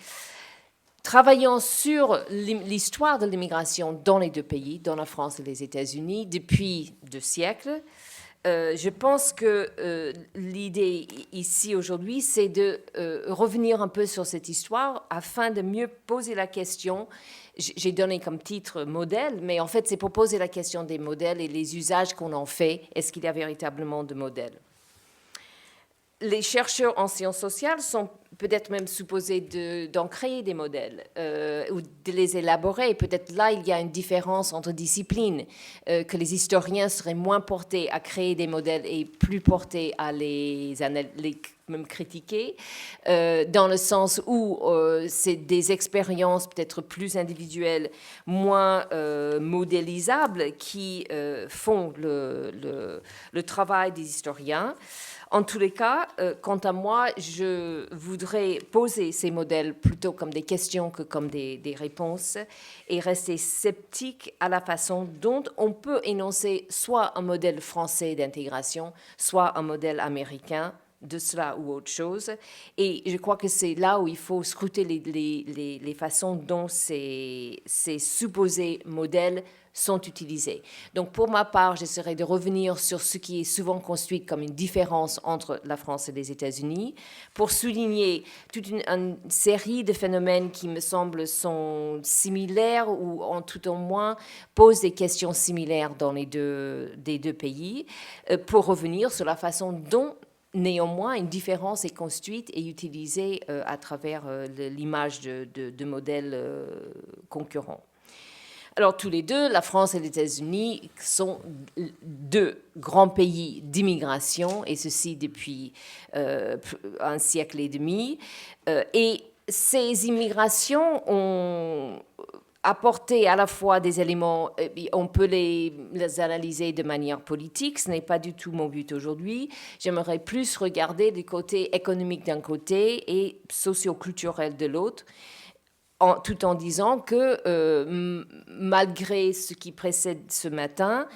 Travaillant sur l'histoire de l'immigration dans les deux pays, dans la France et les États-Unis, depuis 2 siècles, je pense que l'idée ici aujourd'hui, c'est de revenir un peu sur cette histoire afin de mieux poser la question. J'ai donné comme titre modèle, mais en fait, c'est pour poser la question des modèles et les usages qu'on en fait. Est-ce qu'il y a véritablement de modèles? Les chercheurs en sciences sociales sont peut-être même supposés d'en créer des modèles ou de les élaborer. Peut-être là, il y a une différence entre disciplines, que les historiens seraient moins portés à créer des modèles et plus portés à les même critiquer, dans le sens où c'est des expériences peut-être plus individuelles, moins modélisables, qui font le travail des historiens. En tous les cas, quant à moi, je voudrais poser ces modèles plutôt comme des questions que comme des réponses et rester sceptique à la façon dont on peut énoncer soit un modèle français d'intégration, soit un modèle américain de cela ou autre chose. Et je crois que c'est là où il faut scruter les façons dont ces supposés modèles sont utilisés. Donc pour ma part, j'essaierai de revenir sur ce qui est souvent construit comme une différence entre la France et les États-Unis, pour souligner toute une série de phénomènes qui me semblent sont similaires ou en tout au moins posent des questions similaires dans des deux pays, pour revenir sur la façon dont néanmoins une différence est construite et utilisée à travers l'image de modèles concurrents. Alors, tous les deux, la France et les États-Unis sont deux grands pays d'immigration, et ceci depuis un siècle et demi. Et ces immigrations ont apporté à la fois des éléments, on peut les analyser de manière politique, ce n'est pas du tout mon but aujourd'hui. J'aimerais plus regarder du côté économique d'un côté et socio-culturel de l'autre, tout en disant que malgré ce qui précède ce matin,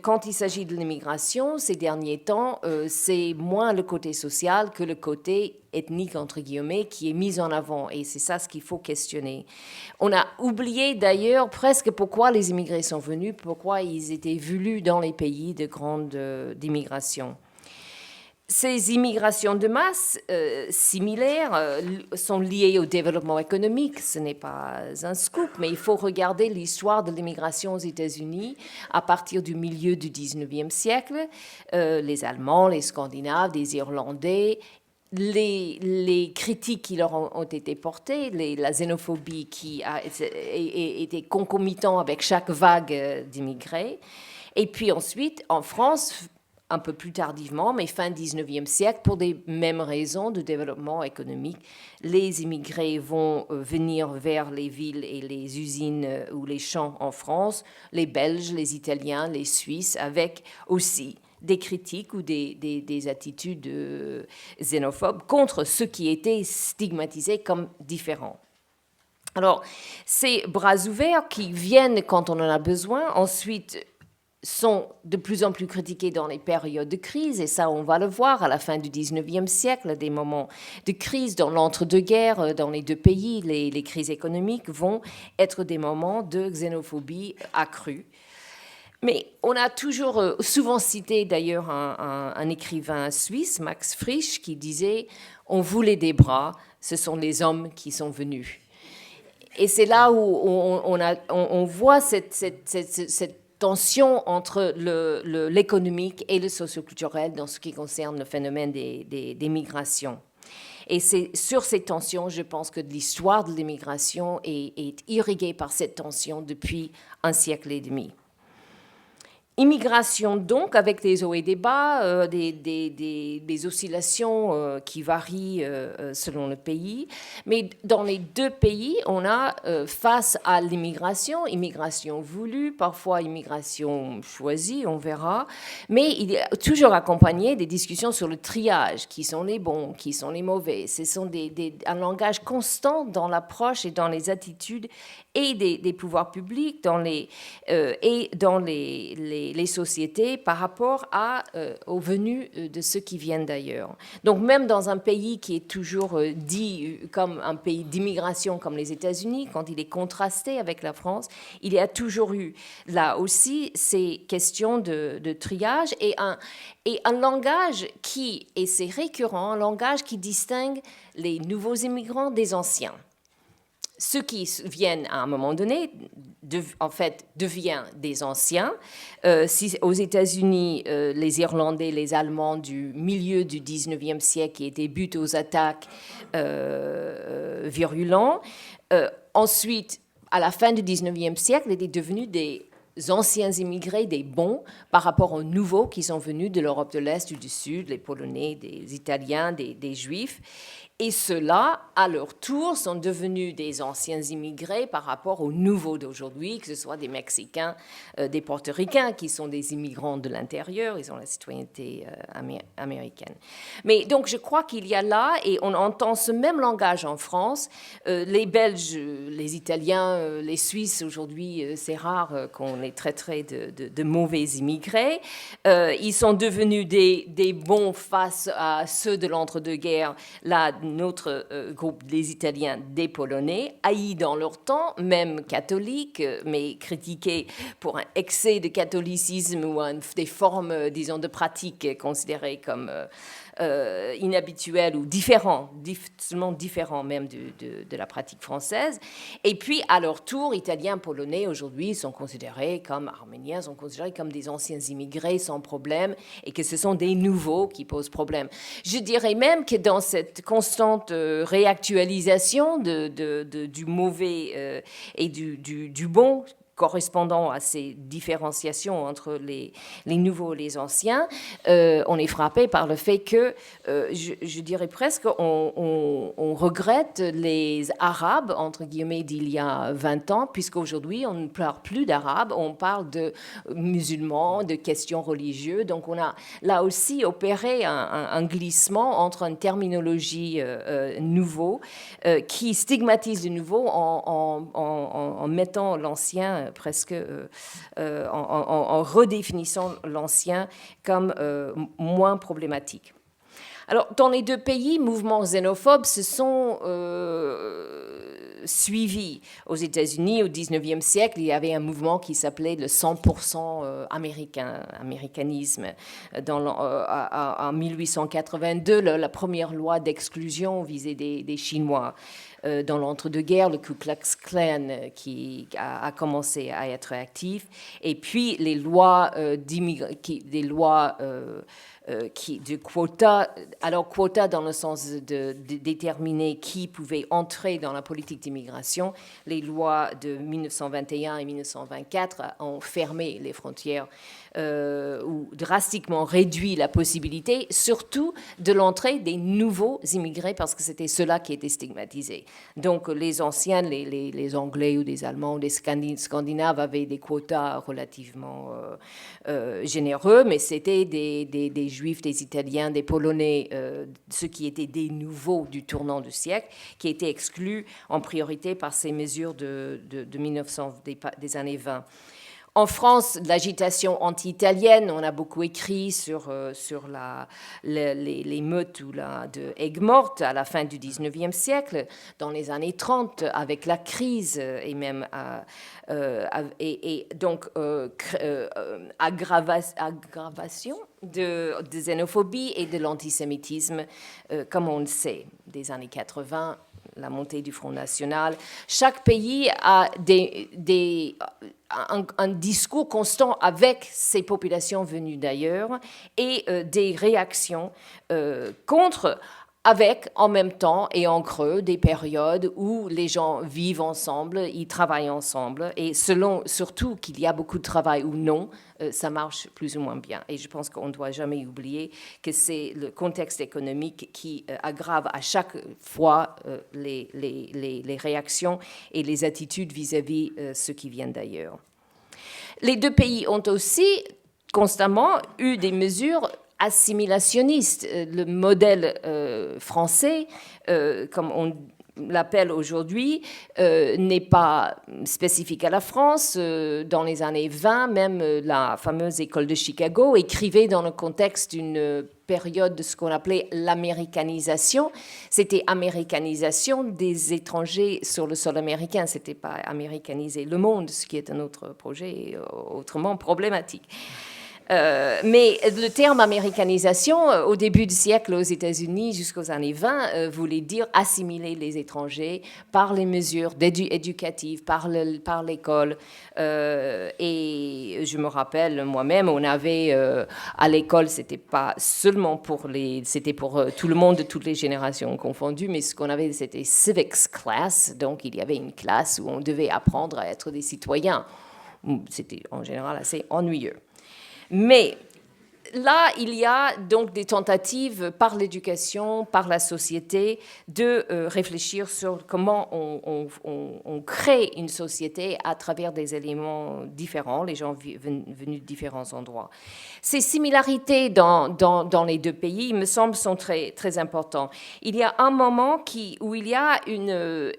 quand il s'agit de l'immigration, ces derniers temps, c'est moins le côté social que le côté ethnique, entre guillemets, qui est mis en avant. Et c'est ça ce qu'il faut questionner. On a oublié d'ailleurs presque pourquoi les immigrés sont venus, pourquoi ils étaient voulus dans les pays de grande d'immigration. Ces immigrations de masse similaires sont liées au développement économique. Ce n'est pas un scoop, mais il faut regarder l'histoire de l'immigration aux États-Unis à partir du milieu du 19e siècle. Les Allemands, les Scandinaves, les Irlandais, les critiques qui leur ont été portées, la xénophobie qui a été concomitante avec chaque vague d'immigrés. Et puis ensuite, en France, un peu plus tardivement, mais fin 19e siècle, pour des mêmes raisons de développement économique, les immigrés vont venir vers les villes et les usines ou les champs en France, les Belges, les Italiens, les Suisses, avec aussi des critiques ou des attitudes xénophobes contre ceux qui étaient stigmatisés comme différents. Alors, ces bras ouverts qui viennent quand on en a besoin, ensuite sont de plus en plus critiqués dans les périodes de crise, et ça, on va le voir à la fin du 19e siècle, des moments de crise dans l'entre-deux-guerres, dans les deux pays, les crises économiques vont être des moments de xénophobie accrue. Mais on a toujours souvent cité d'ailleurs un écrivain suisse, Max Frisch, qui disait « On voulait des bras, ce sont les hommes qui sont venus ». Et c'est là où on voit cette tension entre l'économique et le socioculturel dans ce qui concerne le phénomène des migrations. Et c'est sur ces tensions, je pense que l'histoire de l'immigration est irriguée par cette tension depuis un siècle et demi. Immigration donc, avec des hauts et des bas, des oscillations qui varient selon le pays. Mais dans les deux pays, on a face à l'immigration, immigration voulue, parfois immigration choisie, on verra, mais il est toujours accompagné des discussions sur le triage, qui sont les bons, qui sont les mauvais. Ce sont un langage constant dans l'approche et dans les attitudes et des pouvoirs publics et dans les sociétés par rapport aux venus de ceux qui viennent d'ailleurs. Donc même dans un pays qui est toujours dit comme un pays d'immigration comme les États-Unis, quand il est contrasté avec la France, il y a toujours eu là aussi ces questions de triage et un langage et c'est récurrent, un langage qui distingue les nouveaux immigrants des anciens. Ceux qui viennent à un moment donné, deviennent des anciens. Si aux États-Unis, les Irlandais, les Allemands du milieu du 19e siècle qui étaient butés aux attaques virulents, ensuite, à la fin du 19e siècle, étaient devenus des anciens immigrés, des bons, par rapport aux nouveaux qui sont venus de l'Europe de l'Est ou du Sud, les Polonais, des Italiens, des Juifs. Et ceux-là, à leur tour, sont devenus des anciens immigrés par rapport aux nouveaux d'aujourd'hui, que ce soit des Mexicains, des Portoricains, qui sont des immigrants de l'intérieur, ils ont la citoyenneté américaine. Mais donc je crois qu'il y a là, et on entend ce même langage en France, les Belges, les Italiens, les Suisses, aujourd'hui c'est rare qu'on ait traité de mauvais immigrés. Ils sont devenus des bons face à ceux de l'entre-deux-guerres, là, notre groupe, les Italiens, des Polonais, haïs dans leur temps, même catholiques, mais critiqués pour un excès de catholicisme ou des formes, disons, de pratiques considérées comme inhabituels ou différents, seulement différents même de la pratique française. Et puis, à leur tour, Italiens, Polonais, aujourd'hui, sont considérés comme Arméniens, sont considérés comme des anciens immigrés sans problème, et que ce sont des nouveaux qui posent problème. Je dirais même que dans cette constante réactualisation du mauvais et du bon, correspondant à ces différenciations entre les nouveaux et les anciens, on est frappé par le fait que, je dirais presque, on regrette les Arabes, entre guillemets, d'il y a 20 ans, puisqu'aujourd'hui, on ne parle plus d'Arabes, on parle de musulmans, de questions religieuses. Donc, on a là aussi opéré un glissement entre une terminologie nouveau qui stigmatise le nouveau en mettant l'ancien presque en redéfinissant l'ancien comme moins problématique. Alors, dans les deux pays, mouvements xénophobes se sont suivis. Aux États-Unis, au 19e siècle, il y avait un mouvement qui s'appelait le 100% américanisme. En 1882, la première loi d'exclusion visait des Chinois. Dans l'entre-deux-guerres, le Ku Klux Klan qui a commencé à être actif. Et puis, les lois de quota, alors quota dans le sens de déterminer qui pouvait entrer dans la politique d'immigration. Les lois de 1921 et 1924 ont fermé les frontières ou drastiquement réduit la possibilité, surtout de l'entrée des nouveaux immigrés, parce que c'était ceux-là qui étaient stigmatisés. Donc les anciens, les Anglais ou les Allemands ou les Scandinaves avaient des quotas relativement généreux, mais c'était des Juifs, des Italiens, des Polonais, ceux qui étaient des nouveaux du tournant du siècle, qui étaient exclus en priorité par ces mesures de 1900, des années 20. En France, l'agitation anti-italienne, on a beaucoup écrit sur les meutes de Aigues-Mortes à la fin du 19e siècle, dans les années 30, avec la crise et même donc aggravation de xénophobie et de l'antisémitisme, comme on le sait, des années 80, la montée du Front National. Chaque pays a un discours constant avec ces populations venues d'ailleurs et des réactions contre, avec en même temps et en creux des périodes où les gens vivent ensemble, ils travaillent ensemble, et selon surtout qu'il y a beaucoup de travail ou non, ça marche plus ou moins bien. Et je pense qu'on ne doit jamais oublier que c'est le contexte économique qui aggrave à chaque fois les réactions et les attitudes vis-à-vis ceux qui viennent d'ailleurs. Les deux pays ont aussi constamment eu des mesures assimilationnistes. Le modèle français, comme on l'appelle aujourd'hui, n'est pas spécifique à la France. Dans les années 20, même la fameuse école de Chicago écrivait dans le contexte d'une période de ce qu'on appelait l'américanisation. C'était américanisation des étrangers sur le sol américain. C'était pas américaniser le monde, ce qui est un autre projet autrement problématique. Mais le terme américanisation, au début du siècle aux États-Unis jusqu'aux années 20, voulait dire assimiler les étrangers par les mesures éducatives, par l'école. Et je me rappelle moi-même, on avait à l'école, c'était pas seulement c'était pour tout le monde de toutes les générations confondues, mais ce qu'on avait, c'était civics class. Donc il y avait une classe où on devait apprendre à être des citoyens. C'était en général assez ennuyeux. Mais là, il y a donc des tentatives par l'éducation, par la société, de réfléchir sur comment on crée une société à travers des éléments différents, les gens venus de différents endroits. Ces similarités dans les deux pays, il me semble, sont très, très importantes. Il y a un moment où il y a une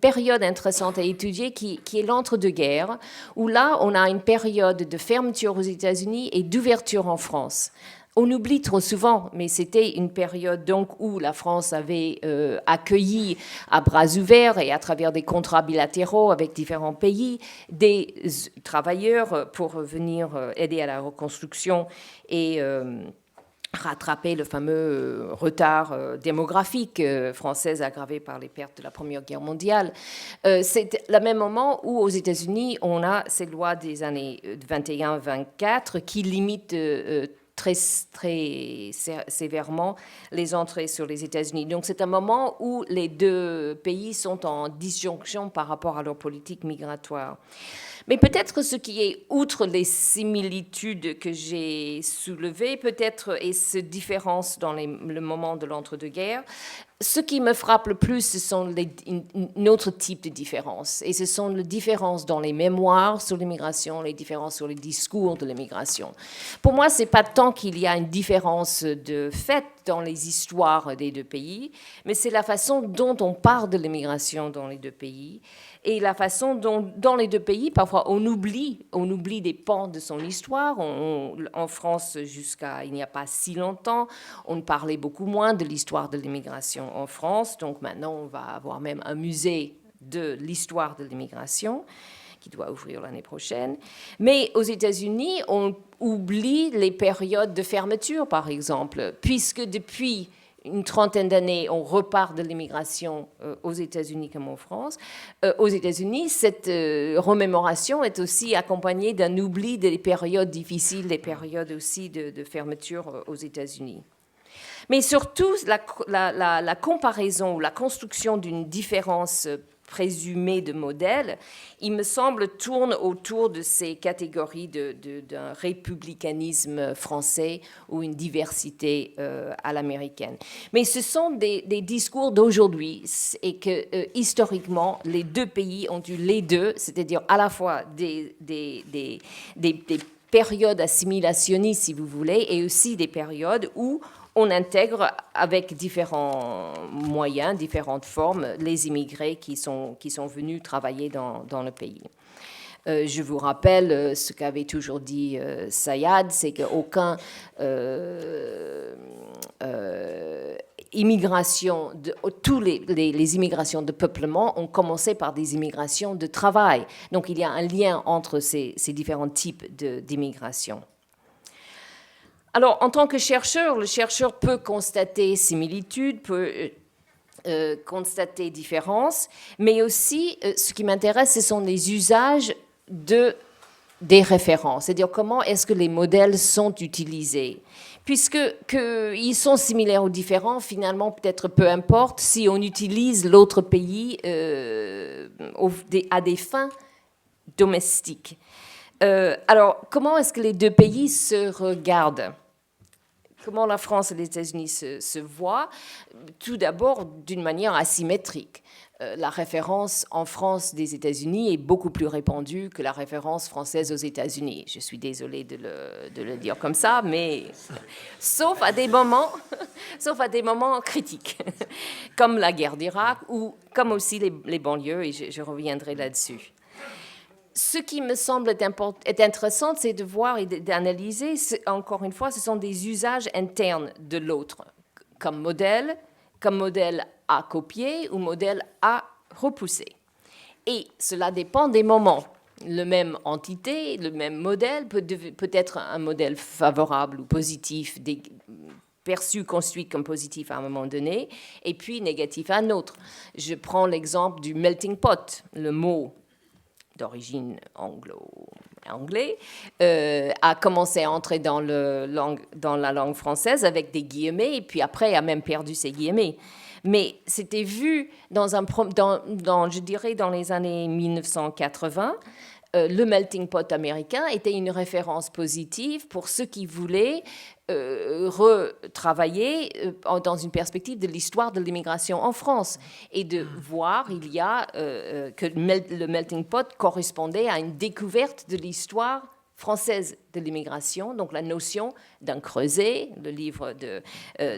période intéressante à étudier qui est l'entre-deux-guerres, où là, on a une période de fermeture aux États-Unis et d'ouverture en France. On oublie trop souvent, mais c'était une période donc où la France avait accueilli à bras ouverts et à travers des contrats bilatéraux avec différents pays des travailleurs pour venir aider à la reconstruction et rattraper le fameux retard démographique français aggravé par les pertes de la Première Guerre mondiale. C'est le même moment où aux États-Unis, on a ces lois des années 21-24 qui limitent très sévèrement les entrées sur les États-Unis. Donc c'est un moment où les deux pays sont en disjonction par rapport à leur politique migratoire. Mais peut-être ce qui est, outre les similitudes que j'ai soulevées, peut-être est cette différence dans le moment de l'entre-deux-guerres, ce qui me frappe le plus, ce sont un autre type de différences. Et ce sont les différences dans les mémoires sur l'immigration, les différences sur les discours de l'immigration. Pour moi, ce n'est pas tant qu'il y a une différence de fait dans les histoires des deux pays, mais c'est la façon dont on parle de l'immigration dans les deux pays et la façon dont, dans les deux pays, parfois, on oublie des pans de son histoire. En France, jusqu'à il n'y a pas si longtemps, on parlait beaucoup moins de l'histoire de l'immigration en France. Donc maintenant, on va avoir même un musée de l'histoire de l'immigration qui doit ouvrir l'année prochaine. Mais aux États-Unis, on oublie les périodes de fermeture, par exemple, puisque depuis une trentaine d'années, on repart de l'immigration aux États-Unis comme en France. Aux États-Unis, cette remémoration est aussi accompagnée d'un oubli des périodes difficiles, des périodes aussi de fermeture aux États-Unis. Mais surtout, la comparaison ou la construction d'une différence présumée de modèle, il me semble, tourne autour de ces catégories d'un républicanisme français ou une diversité à l'américaine. Mais ce sont des discours d'aujourd'hui et que, historiquement, les deux pays ont eu les deux, c'est-à-dire à la fois des périodes assimilationnistes, si vous voulez, et aussi des périodes où on intègre avec différents moyens, différentes formes, les immigrés qui sont venus travailler dans le pays. Je vous rappelle ce qu'avait toujours dit Sayad, c'est qu'aucun immigration, tous les immigrations de peuplement ont commencé par des immigrations de travail. Donc il y a un lien entre ces différents types d'immigration. Alors, en tant que chercheur, le chercheur peut constater similitudes, peut constater différences, mais aussi, ce qui m'intéresse, ce sont les usages des références, c'est-à-dire comment est-ce que les modèles sont utilisés. Puisque qu'ils sont similaires ou différents, finalement, peut-être peu importe si on utilise l'autre pays à des fins domestiques. Alors, comment est-ce que les deux pays se regardent ? Comment la France et les États-Unis se voient? Tout d'abord, d'une manière asymétrique. La référence en France des États-Unis est beaucoup plus répandue que la référence française aux États-Unis. Je suis désolée de le dire comme ça, mais sauf à des moments critiques, comme la guerre d'Irak ou comme aussi les banlieues, et je reviendrai là-dessus. Ce qui me semble être intéressant, c'est de voir et d'analyser, encore une fois, ce sont des usages internes de l'autre, comme modèle à copier ou modèle à repousser. Et cela dépend des moments. Le même entité, le même modèle peut être un modèle favorable ou positif, perçu, construit comme positif à un moment donné, et puis négatif à un autre. Je prends l'exemple du melting pot, le mot d'origine anglais, a commencé à entrer dans la langue française avec des guillemets, et puis après a même perdu ses guillemets. Mais c'était vu je dirais dans les années 1980, le melting pot américain était une référence positive pour ceux qui voulaient retravailler dans une perspective de l'histoire de l'immigration en France et de voir que le melting pot correspondait à une découverte de l'histoire française de l'immigration, donc la notion d'un creuset, le livre de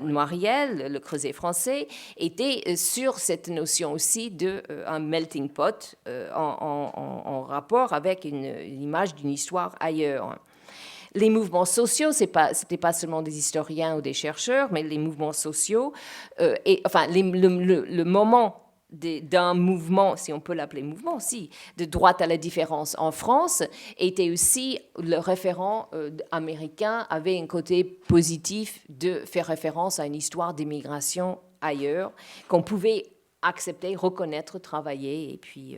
Noiriel, le creuset français, était sur cette notion aussi d'un melting pot en rapport avec une image d'une histoire ailleurs. Les mouvements sociaux, c'était pas seulement des historiens ou des chercheurs, mais les mouvements sociaux, le moment d'un mouvement, si on peut l'appeler mouvement, de droite à la différence en France, était aussi le référent américain avait un côté positif de faire référence à une histoire d'immigration ailleurs, qu'on pouvait accepter, reconnaître, travailler et puis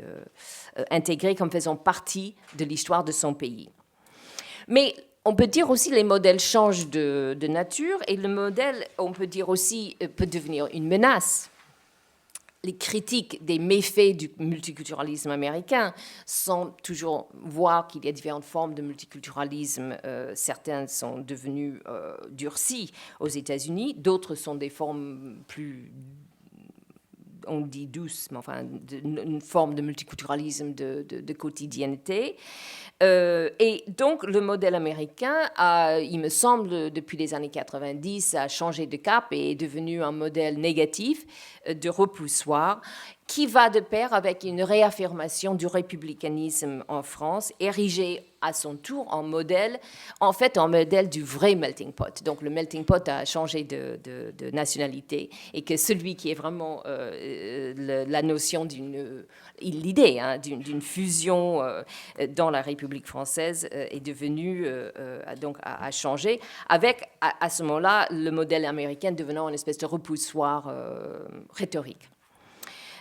intégrer comme faisant partie de l'histoire de son pays. Mais on peut dire aussi que les modèles changent de nature et le modèle, on peut dire aussi, peut devenir une menace. Les critiques des méfaits du multiculturalisme américain sont toujours voir qu'il y a différentes formes de multiculturalisme. Certaines sont devenues durcies aux États-Unis, d'autres sont des formes plus, on dit douces, mais enfin une forme de multiculturalisme de quotidienneté. Et donc, le modèle américain, il me semble, depuis les années 90, a changé de cap et est devenu un modèle négatif de repoussoir qui va de pair avec une réaffirmation du républicanisme en France, érigé à son tour en modèle du vrai melting pot. Donc le melting pot a changé de nationalité et que celui qui est vraiment la notion l'idée d'une fusion dans la République française est devenue, donc a changé, avec à ce moment-là le modèle américain devenant une espèce de repoussoir rhétorique.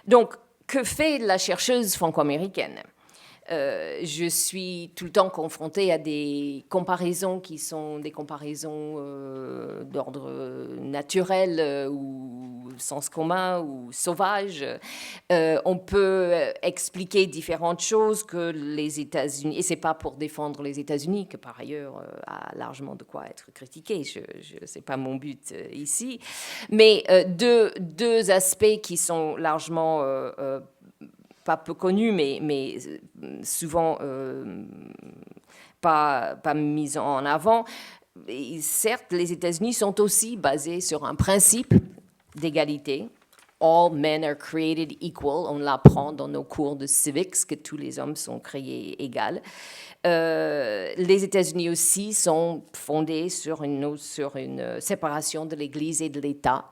Donc, que fait la chercheuse franco-américaine ? Je suis tout le temps confrontée à des comparaisons qui sont des comparaisons d'ordre naturel ou sens commun ou sauvage. On peut expliquer différentes choses que les États-Unis, et c'est pas pour défendre les États-Unis que par ailleurs a largement de quoi être critiqué. C'est pas mon but ici, mais deux aspects qui sont largement pas peu connus, mais souvent pas mis en avant. Et certes, les États-Unis sont aussi basés sur un principe d'égalité. All men are created equal. On l'apprend dans nos cours de civics, que tous les hommes sont créés égaux. Les États-Unis aussi sont fondés sur une séparation de l'Église et de l'État.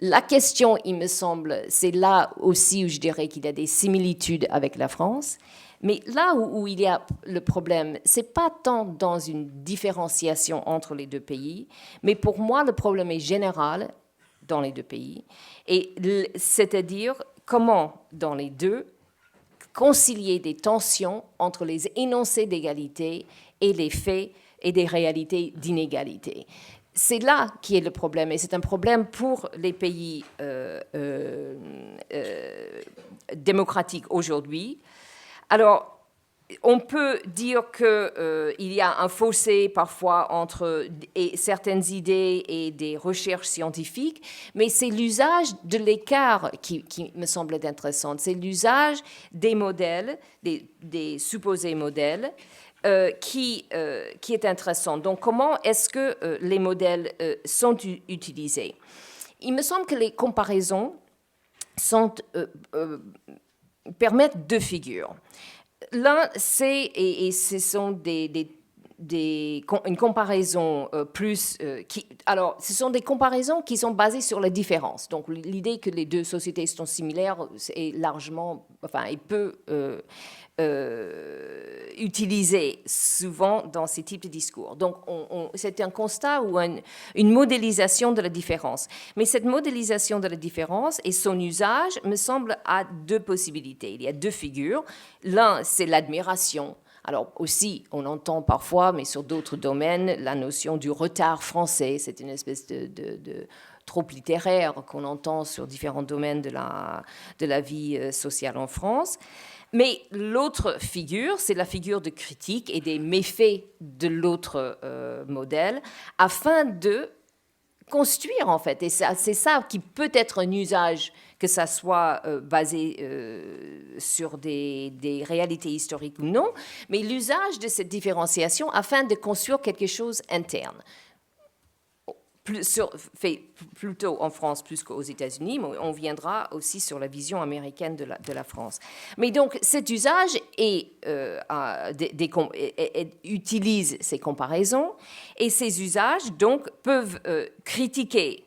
La question, il me semble, c'est là aussi où je dirais qu'il y a des similitudes avec la France. Mais là où il y a le problème, ce n'est pas tant dans une différenciation entre les deux pays, mais pour moi, le problème est général dans les deux pays. Et c'est-à-dire comment, dans les deux, concilier des tensions entre les énoncés d'égalité et les faits et des réalités d'inégalité. C'est là qui est le problème, et c'est un problème pour les pays démocratiques aujourd'hui. Alors, on peut dire qu'il y a un fossé parfois entre certaines idées et des recherches scientifiques, mais c'est l'usage de l'écart qui me semble intéressant. C'est l'usage des modèles, des supposés modèles, qui est intéressant. Donc, comment est-ce que les modèles sont utilisés ? Il me semble que les comparaisons permettent deux figures. L'un, c'est, et ce sont une comparaison alors, ce sont des comparaisons qui sont basées sur la différence. Donc, l'idée que les deux sociétés sont similaires est largement, est peu utilisée souvent dans ces types de discours. Donc, c'est un constat ou une modélisation de la différence. Mais cette modélisation de la différence et son usage, me semble, a deux possibilités. Il y a deux figures. L'un, c'est l'admiration. Alors aussi, on entend parfois, mais sur d'autres domaines, la notion du retard français. C'est une espèce de trope littéraire qu'on entend sur différents domaines de la vie sociale en France. Mais l'autre figure, c'est la figure de critique et des méfaits de l'autre modèle, afin de construire, en fait. Et c'est ça qui peut être un usage, que ça soit basé sur des réalités historiques ou non, mais l'usage de cette différenciation afin de construire quelque chose interne. Fait plutôt en France plus qu'aux États-Unis, mais on viendra aussi sur la vision américaine de la France. Mais donc cet usage utilise ces comparaisons, et ces usages donc peuvent critiquer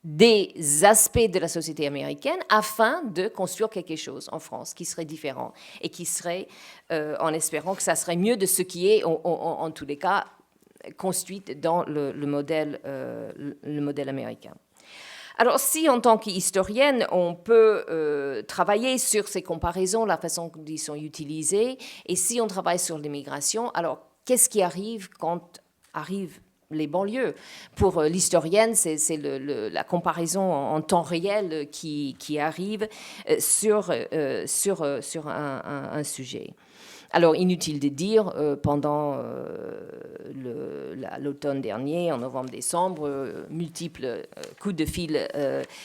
des aspects de la société américaine afin de construire quelque chose en France qui serait différent et qui serait, en espérant que ça serait mieux de ce qui est en tous les cas construite dans le modèle américain. Alors, si en tant qu'historienne, on peut travailler sur ces comparaisons, la façon dont ils sont utilisés, et si on travaille sur l'immigration, alors qu'est-ce qui arrive quand arrivent les banlieues? Pour l'historienne, c'est la comparaison en temps réel qui arrive sur un sujet. Alors, inutile de dire, pendant l'automne dernier, en novembre-décembre, multiples coups de fil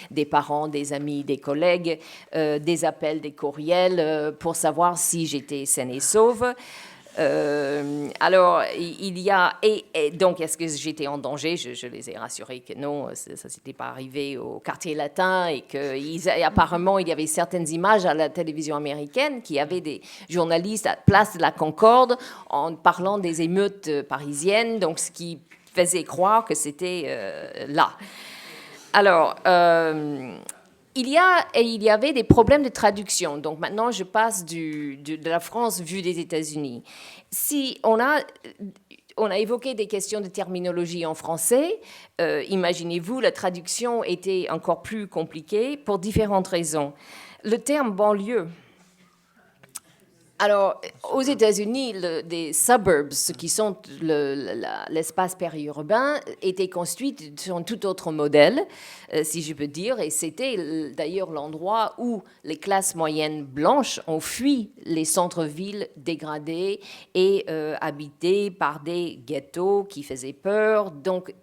des parents, des amis, des collègues, des appels, des courriels pour savoir si j'étais saine et sauve. Alors, il y a... Et donc, est-ce que j'étais en danger? Je les ai rassurés que non, ça ne s'était pas arrivé au quartier latin, et qu'apparemment, il y avait certaines images à la télévision américaine qui avaient des journalistes à Place de la Concorde en parlant des émeutes parisiennes, donc ce qui faisait croire que c'était là. Alors... il y avait des problèmes de traduction. Donc maintenant, je passe de la France vue des États-Unis. Si on a évoqué des questions de terminologie en français, imaginez-vous, la traduction était encore plus compliquée pour différentes raisons. Le terme banlieue. Alors, aux États-Unis, des suburbs, qui sont l'espace périurbain, étaient construits sur un tout autre modèle, si je peux dire, et c'était d'ailleurs l'endroit où les classes moyennes blanches ont fui les centres-villes dégradés et habités par des ghettos qui faisaient peur. Donc,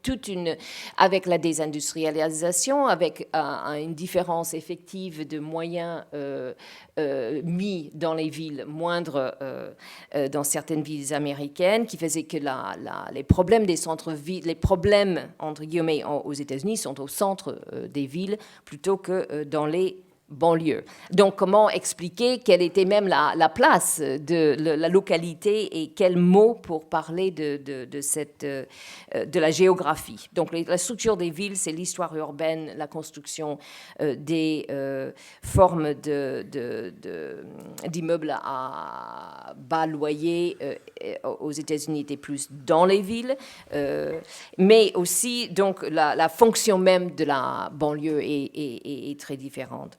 avec la désindustrialisation, avec une différence effective de moyens mis dans les villes moindres dans certaines villes américaines, qui faisait que les problèmes des centres-villes, les problèmes, entre guillemets, aux États-Unis sont au centre des villes plutôt que dans les banlieues. Donc, comment expliquer quelle était même la place de la localité et quel mot pour parler de la géographie. Donc, la structure des villes, c'est l'histoire urbaine, la construction des formes d'immeubles à bas loyer aux États-Unis étaient plus dans les villes, mais aussi donc la fonction même de la banlieue est très différente.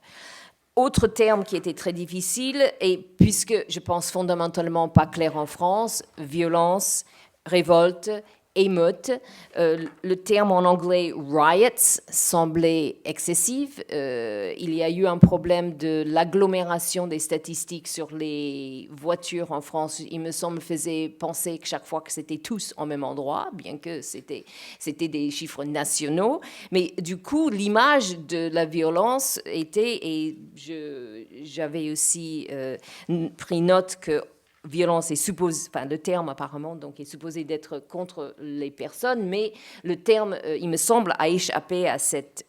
Autre terme qui était très difficile, et puisque je pense fondamentalement pas clair en France, violence, révolte, émeute. Le terme en anglais riots semblait excessif. Il y a eu un problème de l'agglomération des statistiques sur les voitures en France. Il me semble faisait penser que chaque fois que c'était tous en même endroit, bien que c'était des chiffres nationaux. Mais du coup, l'image de la violence était, et j'avais aussi pris note que violence est supposé, enfin le terme apparemment donc est supposé d'être contre les personnes, mais le terme, il me semble, a échappé à cette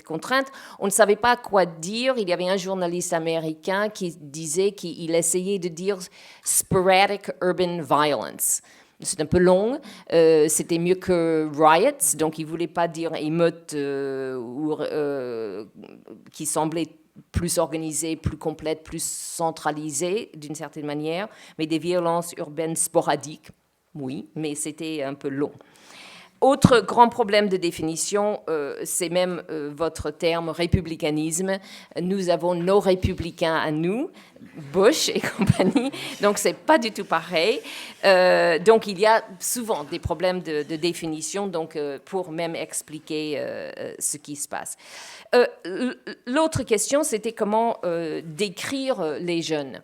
contrainte. On ne savait pas quoi dire. Il y avait un journaliste américain qui disait qu'il essayait de dire sporadic urban violence. C'est un peu long, c'était mieux que riots, donc il ne voulait pas dire émeute qui semblait plus organisée, plus complète, plus centralisée d'une certaine manière, mais des violences urbaines sporadiques, oui, mais c'était un peu long. Autre grand problème de définition, c'est même votre terme républicanisme. Nous avons nos républicains à nous, Bush et compagnie, donc c'est pas du tout pareil. Donc il y a souvent des problèmes de définition, donc pour même expliquer ce qui se passe. L'autre question, c'était comment décrire les jeunes.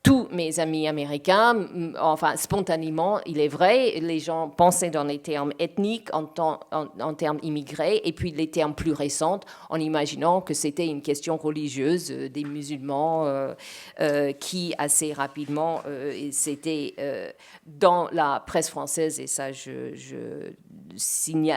Tous mes amis américains, enfin spontanément, il est vrai, les gens pensaient dans les termes ethniques, en termes immigrés, et puis les termes plus récents, en imaginant que c'était une question religieuse des musulmans qui, assez rapidement, c'était dans la presse française, et ça,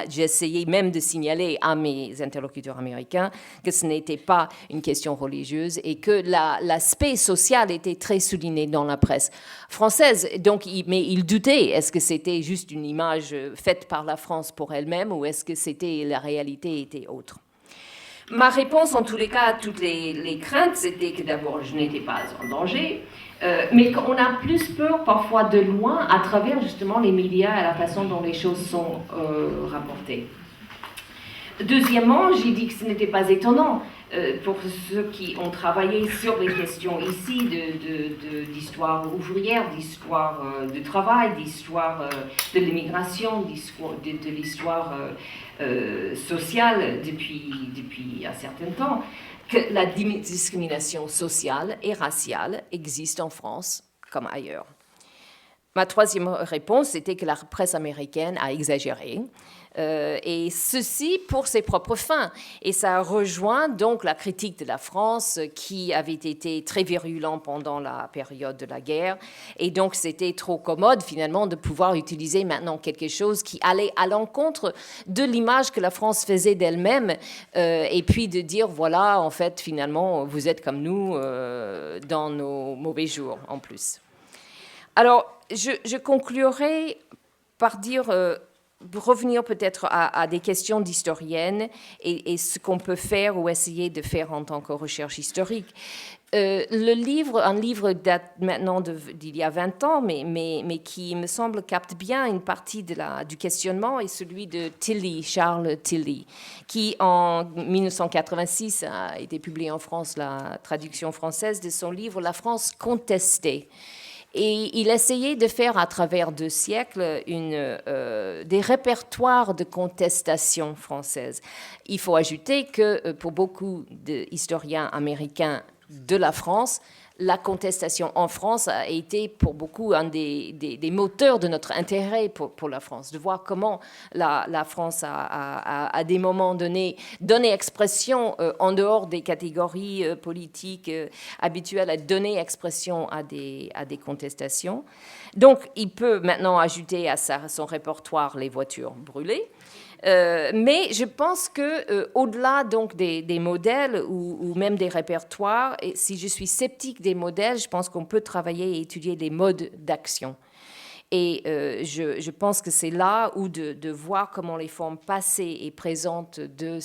j'essayais même de signaler à mes interlocuteurs américains que ce n'était pas une question religieuse et que l'aspect social était très souligné dans la presse française. Donc, mais ils doutaient, est-ce que c'était juste une image faite par la France pour elle-même ou est-ce que la réalité était autre? Ma réponse, en tous les cas, à toutes les craintes, c'était que d'abord, je n'étais pas en danger, mais qu'on a plus peur parfois de loin à travers justement les médias et la façon dont les choses sont rapportées. Deuxièmement, j'ai dit que ce n'était pas étonnant pour ceux qui ont travaillé sur les questions ici d'histoire ouvrière, d'histoire du travail, d'histoire de l'immigration, de l'histoire sociale depuis un certain temps, que la discrimination sociale et raciale existe en France comme ailleurs. Ma troisième réponse, c'était que la presse américaine a exagéré, et ceci pour ses propres fins. Et ça rejoint donc la critique de la France qui avait été très virulent pendant la période de la guerre. Et donc c'était trop commode finalement de pouvoir utiliser maintenant quelque chose qui allait à l'encontre de l'image que la France faisait d'elle-même, et puis de dire voilà, en fait finalement vous êtes comme nous dans nos mauvais jours en plus. Alors, je conclurai par dire, revenir peut-être à des questions d'historienne et ce qu'on peut faire ou essayer de faire en tant que recherche historique. Un livre date maintenant d'il y a 20 ans, mais qui, me semble, capte bien une partie du questionnement, est celui de Tilly, Charles Tilly, qui, en 1986, a été publié en France, la traduction française de son livre « La France contestée ». Et il essayait de faire, à travers 2 siècles, des répertoires de contestation française. Il faut ajouter que pour beaucoup d'historiens américains de la France, la contestation en France a été pour beaucoup un des moteurs de notre intérêt pour la France, de voir comment la France a à des moments donnés donné expression en dehors des catégories politiques habituelles, à donner expression à des contestations. Donc, il peut maintenant ajouter à son répertoire les voitures brûlées. Mais je pense que au-delà donc des modèles ou même des répertoires, et si je suis sceptique des modèles, je pense qu'on peut travailler et étudier les modes d'action. Et je pense que c'est là où de voir comment les formes passées et présentes de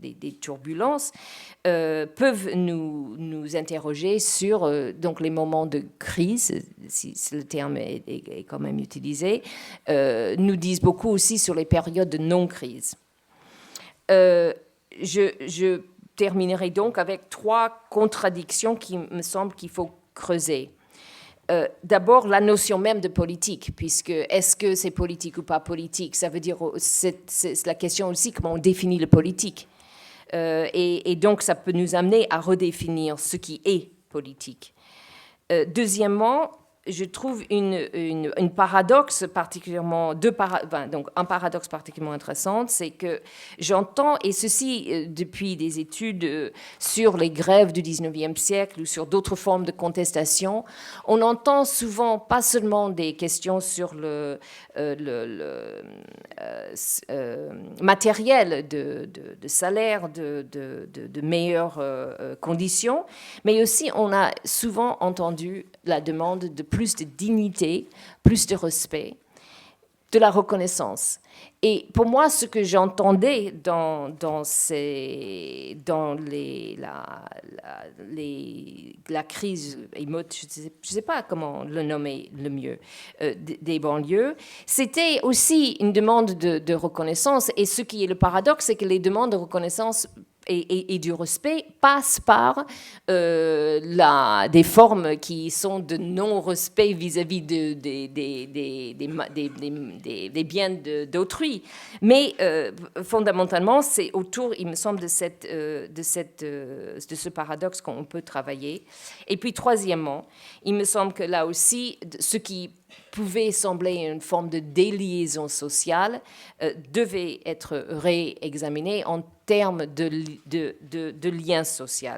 des turbulences peuvent nous interroger sur donc les moments de crise, si le terme est quand même utilisé, nous disent beaucoup aussi sur les périodes de non-crise. Je terminerai donc avec 3 contradictions qui me semblent qu'il faut creuser. D'abord, la notion même de politique, puisque est-ce que c'est politique ou pas politique? Ça veut dire, c'est la question aussi comment on définit le politique. Et donc, ça peut nous amener à redéfinir ce qui est politique. Deuxièmement, je trouve un paradoxe particulièrement intéressant, c'est que j'entends, et ceci depuis des études sur les grèves du 19e siècle ou sur d'autres formes de contestation, on entend souvent pas seulement des questions sur le matériel de salaire, de meilleures conditions, mais aussi on a souvent entendu la demande de plus de dignité, plus de respect, de la reconnaissance. Et pour moi, ce que j'entendais dans la crise émeute, je ne sais pas comment le nommer le mieux, des banlieues, c'était aussi une demande de reconnaissance. Et ce qui est le paradoxe, c'est que les demandes de reconnaissance et du respect passent par des formes qui sont de non-respect vis-à-vis des biens d'autrui. Mais fondamentalement, c'est autour, il me semble, de ce paradoxe qu'on peut travailler. Et puis, troisièmement, il me semble que là aussi, ce qui pouvait sembler une forme de déliaison sociale devait être réexaminé en termes de liens sociaux.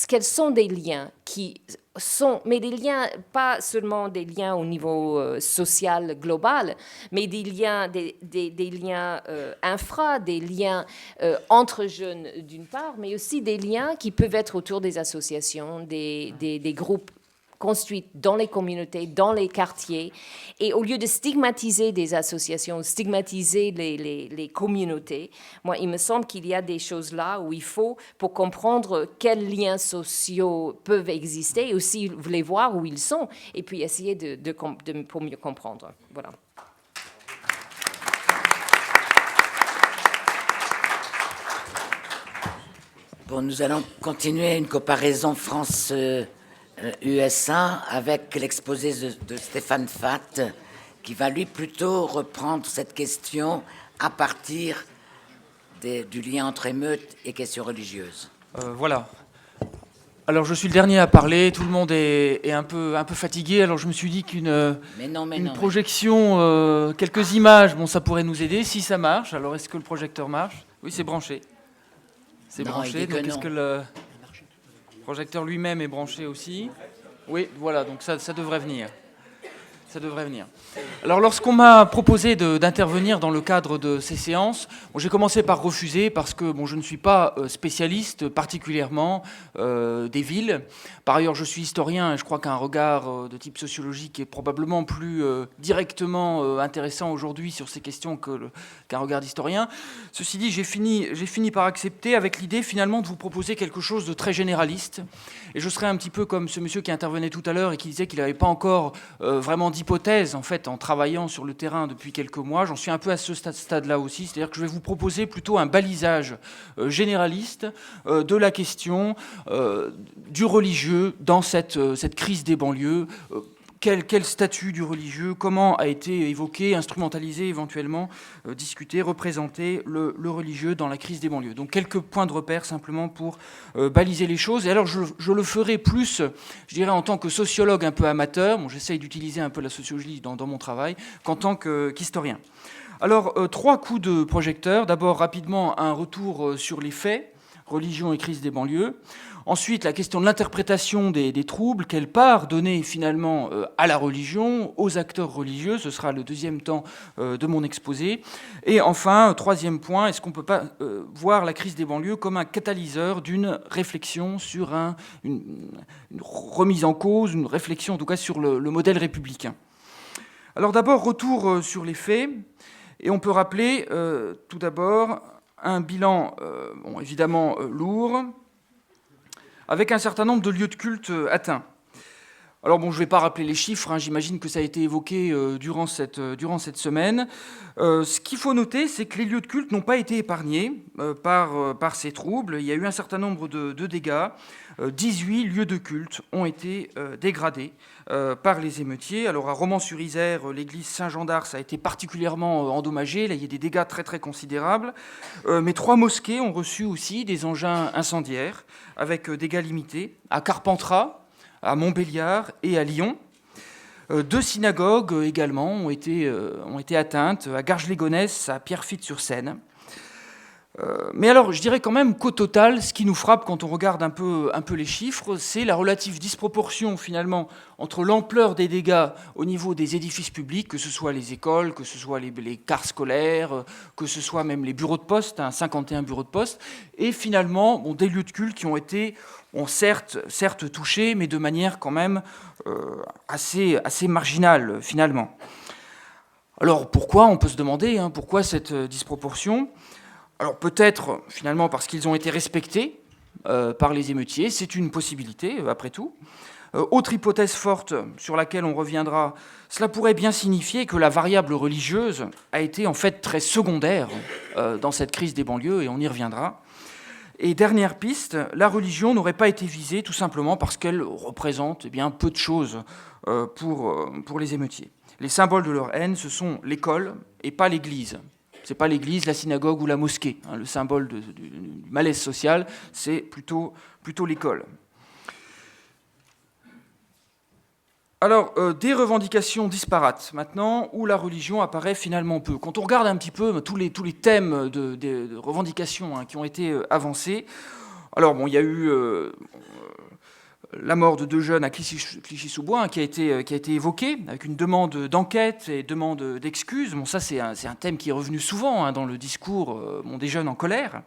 Quels sont des liens qui sont, mais des liens, pas seulement des liens au niveau social global, mais des liens, des liens infra, des liens entre jeunes d'une part, mais aussi des liens qui peuvent être autour des associations, des groupes construites dans les communautés, dans les quartiers. Et au lieu de stigmatiser des associations, stigmatiser les communautés, moi, il me semble qu'il y a des choses là où il faut, pour comprendre quels liens sociaux peuvent exister, et aussi les voir où ils sont, et puis essayer pour mieux comprendre. Voilà. Bon, nous allons continuer une comparaison France-USA avec l'exposé de Stéphane Fatt, qui va lui plutôt reprendre cette question à partir du lien entre émeute et questions religieuses. Voilà. Alors je suis le dernier à parler, tout le monde est un peu fatigué, alors je me suis dit qu'une projection, quelques images, bon, ça pourrait nous aider si ça marche. Alors est-ce que le projecteur marche? Oui, c'est branché. C'est branché, donc est-ce que le projecteur lui-même est branché aussi? Oui, voilà, donc ça devrait venir. Ça devrait venir. Alors, lorsqu'on m'a proposé d'intervenir dans le cadre de ces séances, j'ai commencé par refuser parce que je ne suis pas spécialiste particulièrement des villes. Par ailleurs, je suis historien et je crois qu'un regard de type sociologique est probablement plus directement intéressant aujourd'hui sur ces questions qu'un regard d'historien. Ceci dit, j'ai fini par accepter avec l'idée finalement de vous proposer quelque chose de très généraliste. Et je serai un petit peu comme ce monsieur qui intervenait tout à l'heure et qui disait qu'il n'avait pas encore vraiment d'hypothèse, en fait, en travaillant sur le terrain depuis quelques mois. J'en suis un peu à ce stade-là aussi, c'est-à-dire que je vais vous proposer plutôt un balisage généraliste de la question du religieux dans cette crise des banlieues. Quel statut du religieux, comment a été évoqué, instrumentalisé, éventuellement discuté, représenté le religieux dans la crise des banlieues. Donc quelques points de repère simplement pour baliser les choses. Et alors je le ferai plus, je dirais, en tant que sociologue un peu amateur, j'essaye d'utiliser un peu la sociologie dans mon travail, qu'en tant qu'historien. Alors 3 coups de projecteur. D'abord rapidement un retour sur les faits, religion et crise des banlieues. Ensuite, la question de l'interprétation des troubles, quelle part donner finalement à la religion, aux acteurs religieux, ce sera le deuxième temps de mon exposé. Et enfin, 3e point, est-ce qu'on ne peut pas voir la crise des banlieues comme un catalyseur d'une réflexion sur une remise en cause, une réflexion en tout cas sur le modèle républicain. Alors d'abord, retour sur les faits, et on peut rappeler tout d'abord un bilan évidemment lourd, avec un certain nombre de lieux de culte atteints. Alors je ne vais pas rappeler les chiffres, j'imagine que ça a été évoqué durant cette semaine. Ce qu'il faut noter, c'est que les lieux de culte n'ont pas été épargnés par ces troubles. Il y a eu un certain nombre de dégâts. 18 lieux de culte ont été dégradés par les émeutiers. Alors à Romans-sur-Isère, l'église Saint-Jean d'Ars a été particulièrement endommagée. Là, il y a des dégâts très très considérables. Mais 3 mosquées ont reçu aussi des engins incendiaires avec dégâts limités. À Carpentras, à Montbéliard et à Lyon. 2 synagogues également ont été atteintes, à Garges-les-Gonesse, à Pierrefitte-sur-Seine. Mais alors, je dirais quand même qu'au total, ce qui nous frappe quand on regarde un peu les chiffres, c'est la relative disproportion finalement entre l'ampleur des dégâts au niveau des édifices publics, que ce soit les écoles, que ce soit les cars scolaires, que ce soit même les bureaux de poste, 51 bureaux de poste, et finalement des lieux de culte qui ont été certes touchés, mais de manière quand même assez marginale finalement. Alors pourquoi, on peut se demander, pourquoi cette disproportion? Alors peut-être finalement parce qu'ils ont été respectés par les émeutiers, c'est une possibilité après tout. Autre hypothèse forte sur laquelle on reviendra, cela pourrait bien signifier que la variable religieuse a été en fait très secondaire dans cette crise des banlieues, et on y reviendra. Et dernière piste, la religion n'aurait pas été visée tout simplement parce qu'elle représente bien peu de choses pour les émeutiers. Les symboles de leur haine, ce sont l'école et pas l'église. Ce n'est pas l'église, la synagogue ou la mosquée. Le symbole du malaise social, c'est plutôt l'école. Alors, des revendications disparates, maintenant, où la religion apparaît finalement peu. Quand on regarde un petit peu tous les thèmes de revendications qui ont été avancés, alors, bon, il y a eu la mort de 2 jeunes à Clichy-sous-Bois qui a été évoquée, avec une demande d'enquête et demande d'excuses. Bon, ça, c'est un thème qui est revenu souvent dans le discours des jeunes en colère.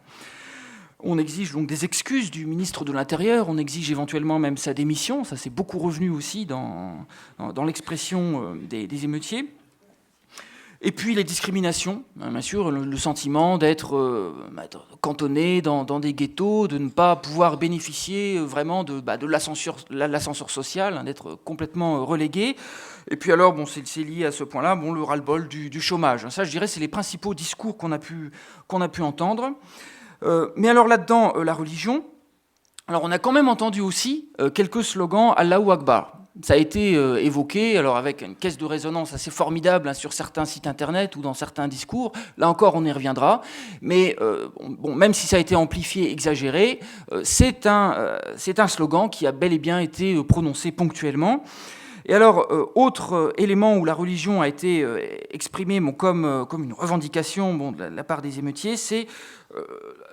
On exige donc des excuses du ministre de l'Intérieur, on exige éventuellement même sa démission. Ça, c'est beaucoup revenu aussi dans l'expression des émeutiers. Et puis les discriminations, bien sûr, le sentiment d'être cantonné dans des ghettos, de ne pas pouvoir bénéficier vraiment de l'ascenseur social, d'être complètement relégué. Et puis alors, bon, c'est lié à ce point-là, bon, le ras-le-bol du chômage. Ça, je dirais, c'est les principaux discours qu'on a pu entendre. Mais alors là-dedans, la religion, alors on a quand même entendu aussi quelques slogans Allahu Akbar. Ça a été évoqué, alors avec une caisse de résonance assez formidable sur certains sites internet ou dans certains discours. Là encore, on y reviendra. Mais bon, même si ça a été amplifié, exagéré, c'est un slogan qui a bel et bien été prononcé ponctuellement. Et alors, autre élément où la religion a été exprimée comme une revendication de la part des émeutiers, c'est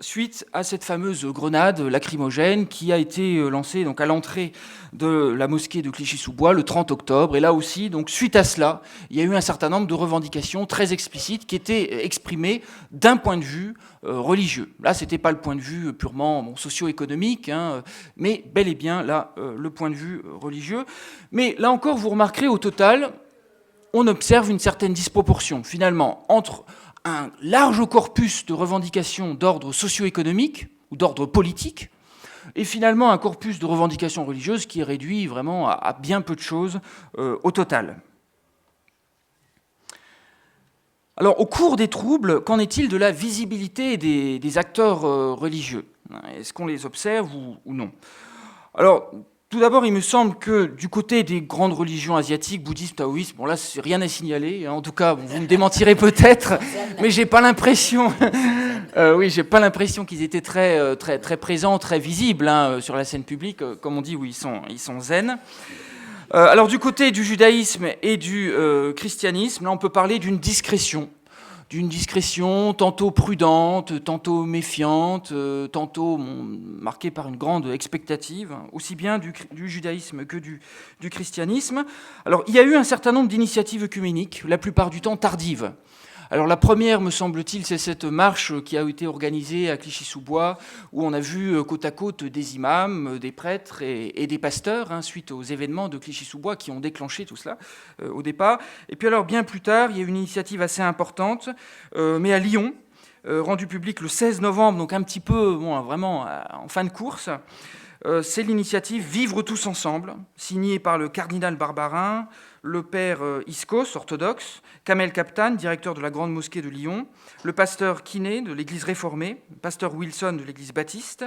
suite à cette fameuse grenade lacrymogène qui a été lancée donc, à l'entrée de la mosquée de Clichy-sous-Bois le 30 octobre. Et là aussi, donc, suite à cela, il y a eu un certain nombre de revendications très explicites qui étaient exprimées d'un point de vue religieux. Là, ce n'était pas le point de vue purement socio-économique, mais bel et bien là, le point de vue religieux. Mais là encore, vous remarquerez, au total, on observe une certaine disproportion, finalement, entre un large corpus de revendications d'ordre socio-économique ou d'ordre politique, et finalement un corpus de revendications religieuses qui est réduit vraiment à bien peu de choses au total. Alors, au cours des troubles, qu'en est-il de la visibilité des acteurs religieux? Est-ce qu'on les observe ou non? Alors, tout d'abord, il me semble que du côté des grandes religions asiatiques, bouddhisme, taoïsme, bon là, c'est rien à signaler. En tout cas, bon, vous me démentirez peut-être, mais j'ai pas l'impression. J'ai pas l'impression qu'ils étaient très présents, très visibles sur la scène publique. Comme on dit, oui, ils sont zen. Alors, du côté du judaïsme et du christianisme, là, on peut parler d'une discrétion tantôt prudente, tantôt méfiante, tantôt marquée par une grande expectative, aussi bien du judaïsme que du christianisme. Alors, il y a eu un certain nombre d'initiatives œcuméniques, la plupart du temps tardives. Alors la première, me semble-t-il, c'est cette marche qui a été organisée à Clichy-sous-Bois, où on a vu côte à côte des imams, des prêtres et des pasteurs, suite aux événements de Clichy-sous-Bois qui ont déclenché tout cela au départ. Et puis alors, bien plus tard, il y a eu une initiative assez importante, mais à Lyon, rendue publique le 16 novembre, donc un petit peu, vraiment en fin de course. C'est l'initiative « Vivre tous ensemble », signée par le cardinal Barbarin, le père Iskos, orthodoxe, Kamel Kaptan, directeur de la Grande Mosquée de Lyon, le pasteur Kiné de l'Église réformée, le pasteur Wilson de l'Église baptiste,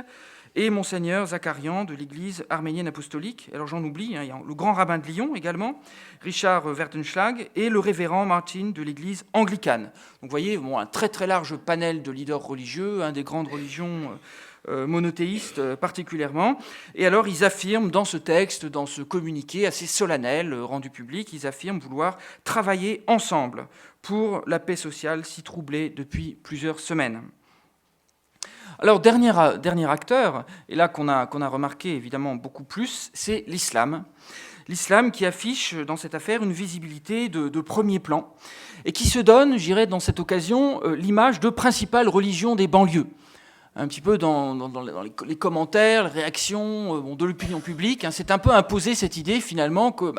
et Monseigneur Zakarian de l'Église arménienne apostolique. Alors j'en oublie, il y a le grand rabbin de Lyon également, Richard Werdenschlag, et le révérend Martin de l'Église anglicane. Donc vous voyez, un très très large panel de leaders religieux, des grandes religions monothéistes particulièrement. Et alors ils affirment dans ce texte, dans ce communiqué assez solennel rendu public, ils affirment vouloir travailler ensemble pour la paix sociale si troublée depuis plusieurs semaines. Alors dernier acteur, et là qu'on a remarqué évidemment beaucoup plus, c'est l'islam. L'islam qui affiche dans cette affaire une visibilité de premier plan et qui se donne, je dirais dans cette occasion, l'image de principale religion des banlieues. un petit peu dans les commentaires, les réactions de l'opinion publique. C'est un peu imposé cette idée finalement que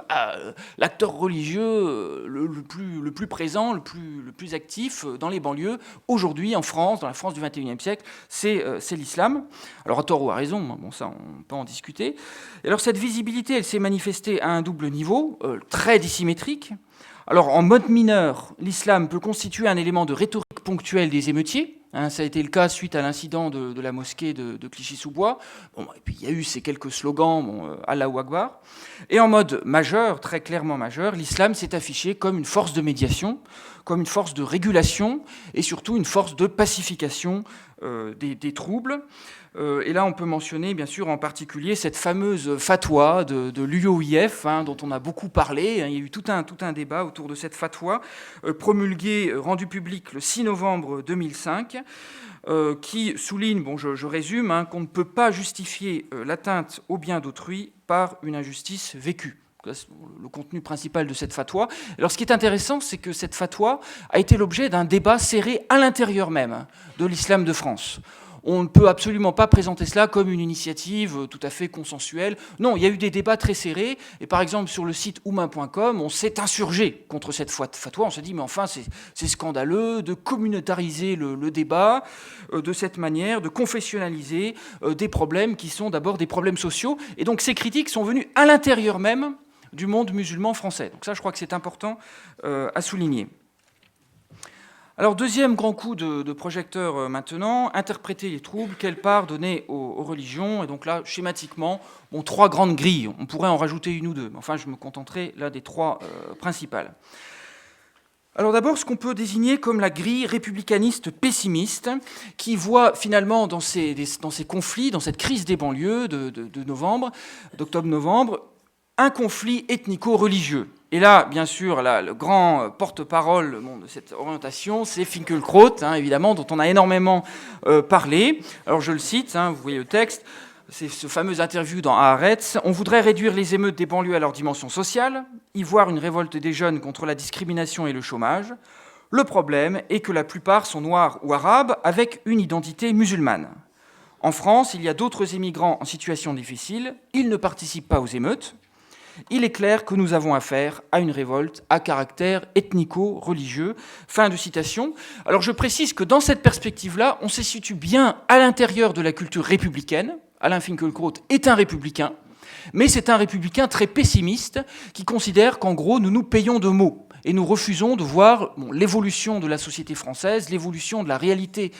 l'acteur religieux le plus présent, le plus actif dans les banlieues, aujourd'hui en France, dans la France du XXIe siècle, c'est l'islam. Alors à tort ou à raison, bon, ça on peut en discuter. Et alors cette visibilité, elle s'est manifestée à un double niveau, très dissymétrique. Alors en mode mineur, l'islam peut constituer un élément de rhétorique ponctuelle des émeutiers. Ça a été le cas suite à l'incident de la mosquée de Clichy-sous-Bois. Bon, et puis il y a eu ces quelques slogans, Allahu Akbar. Et en mode majeur, très clairement majeur, l'islam s'est affiché comme une force de médiation, comme une force de régulation et surtout une force de pacification des troubles. Et là, on peut mentionner, bien sûr, en particulier cette fameuse fatwa de l'UOIF, dont on a beaucoup parlé. Il y a eu tout un débat autour de cette fatwa, promulguée, rendue publique le 6 novembre 2005, qui souligne, je résume, qu'on ne peut pas justifier l'atteinte au bien d'autrui par une injustice vécue. C'est le contenu principal de cette fatwa. Alors, ce qui est intéressant, c'est que cette fatwa a été l'objet d'un débat serré à l'intérieur même de l'islam de France. On ne peut absolument pas présenter cela comme une initiative tout à fait consensuelle. Non, il y a eu des débats très serrés. Et par exemple, sur le site oumain.com, on s'est insurgé contre cette fatwa. On s'est dit, mais enfin, c'est scandaleux de communautariser le débat de cette manière, de confessionnaliser des problèmes qui sont d'abord des problèmes sociaux. Et donc, ces critiques sont venues à l'intérieur même du monde musulman français. Donc ça, je crois que c'est important à souligner. Alors, deuxième grand coup de projecteur maintenant, interpréter les troubles, quelle part donner aux religions. Et donc là, schématiquement, trois grandes grilles. On pourrait en rajouter une ou deux, mais enfin, je me contenterai là des trois principales. Alors d'abord, ce qu'on peut désigner comme la grille républicaniste pessimiste, qui voit finalement dans ces conflits, dans cette crise des banlieues d'octobre-novembre, un conflit ethnico-religieux. Et là, bien sûr, le grand porte-parole de cette orientation, c'est Finkielkraut, évidemment, dont on a énormément parlé. Alors je le cite, vous voyez le texte, c'est ce fameux interview dans Haaretz. « On voudrait réduire les émeutes des banlieues à leur dimension sociale, y voir une révolte des jeunes contre la discrimination et le chômage. Le problème est que la plupart sont noirs ou arabes avec une identité musulmane. En France, il y a d'autres immigrants en situation difficile, ils ne participent pas aux émeutes. Il est clair que nous avons affaire à une révolte à caractère ethnico-religieux. » Fin de citation. Alors je précise que dans cette perspective-là, on se situe bien à l'intérieur de la culture républicaine. Alain Finkielkraut est un républicain, mais c'est un républicain très pessimiste qui considère qu'en gros, nous nous payons de mots. Et nous refusons de voir l'évolution de la société française, l'évolution de la réalité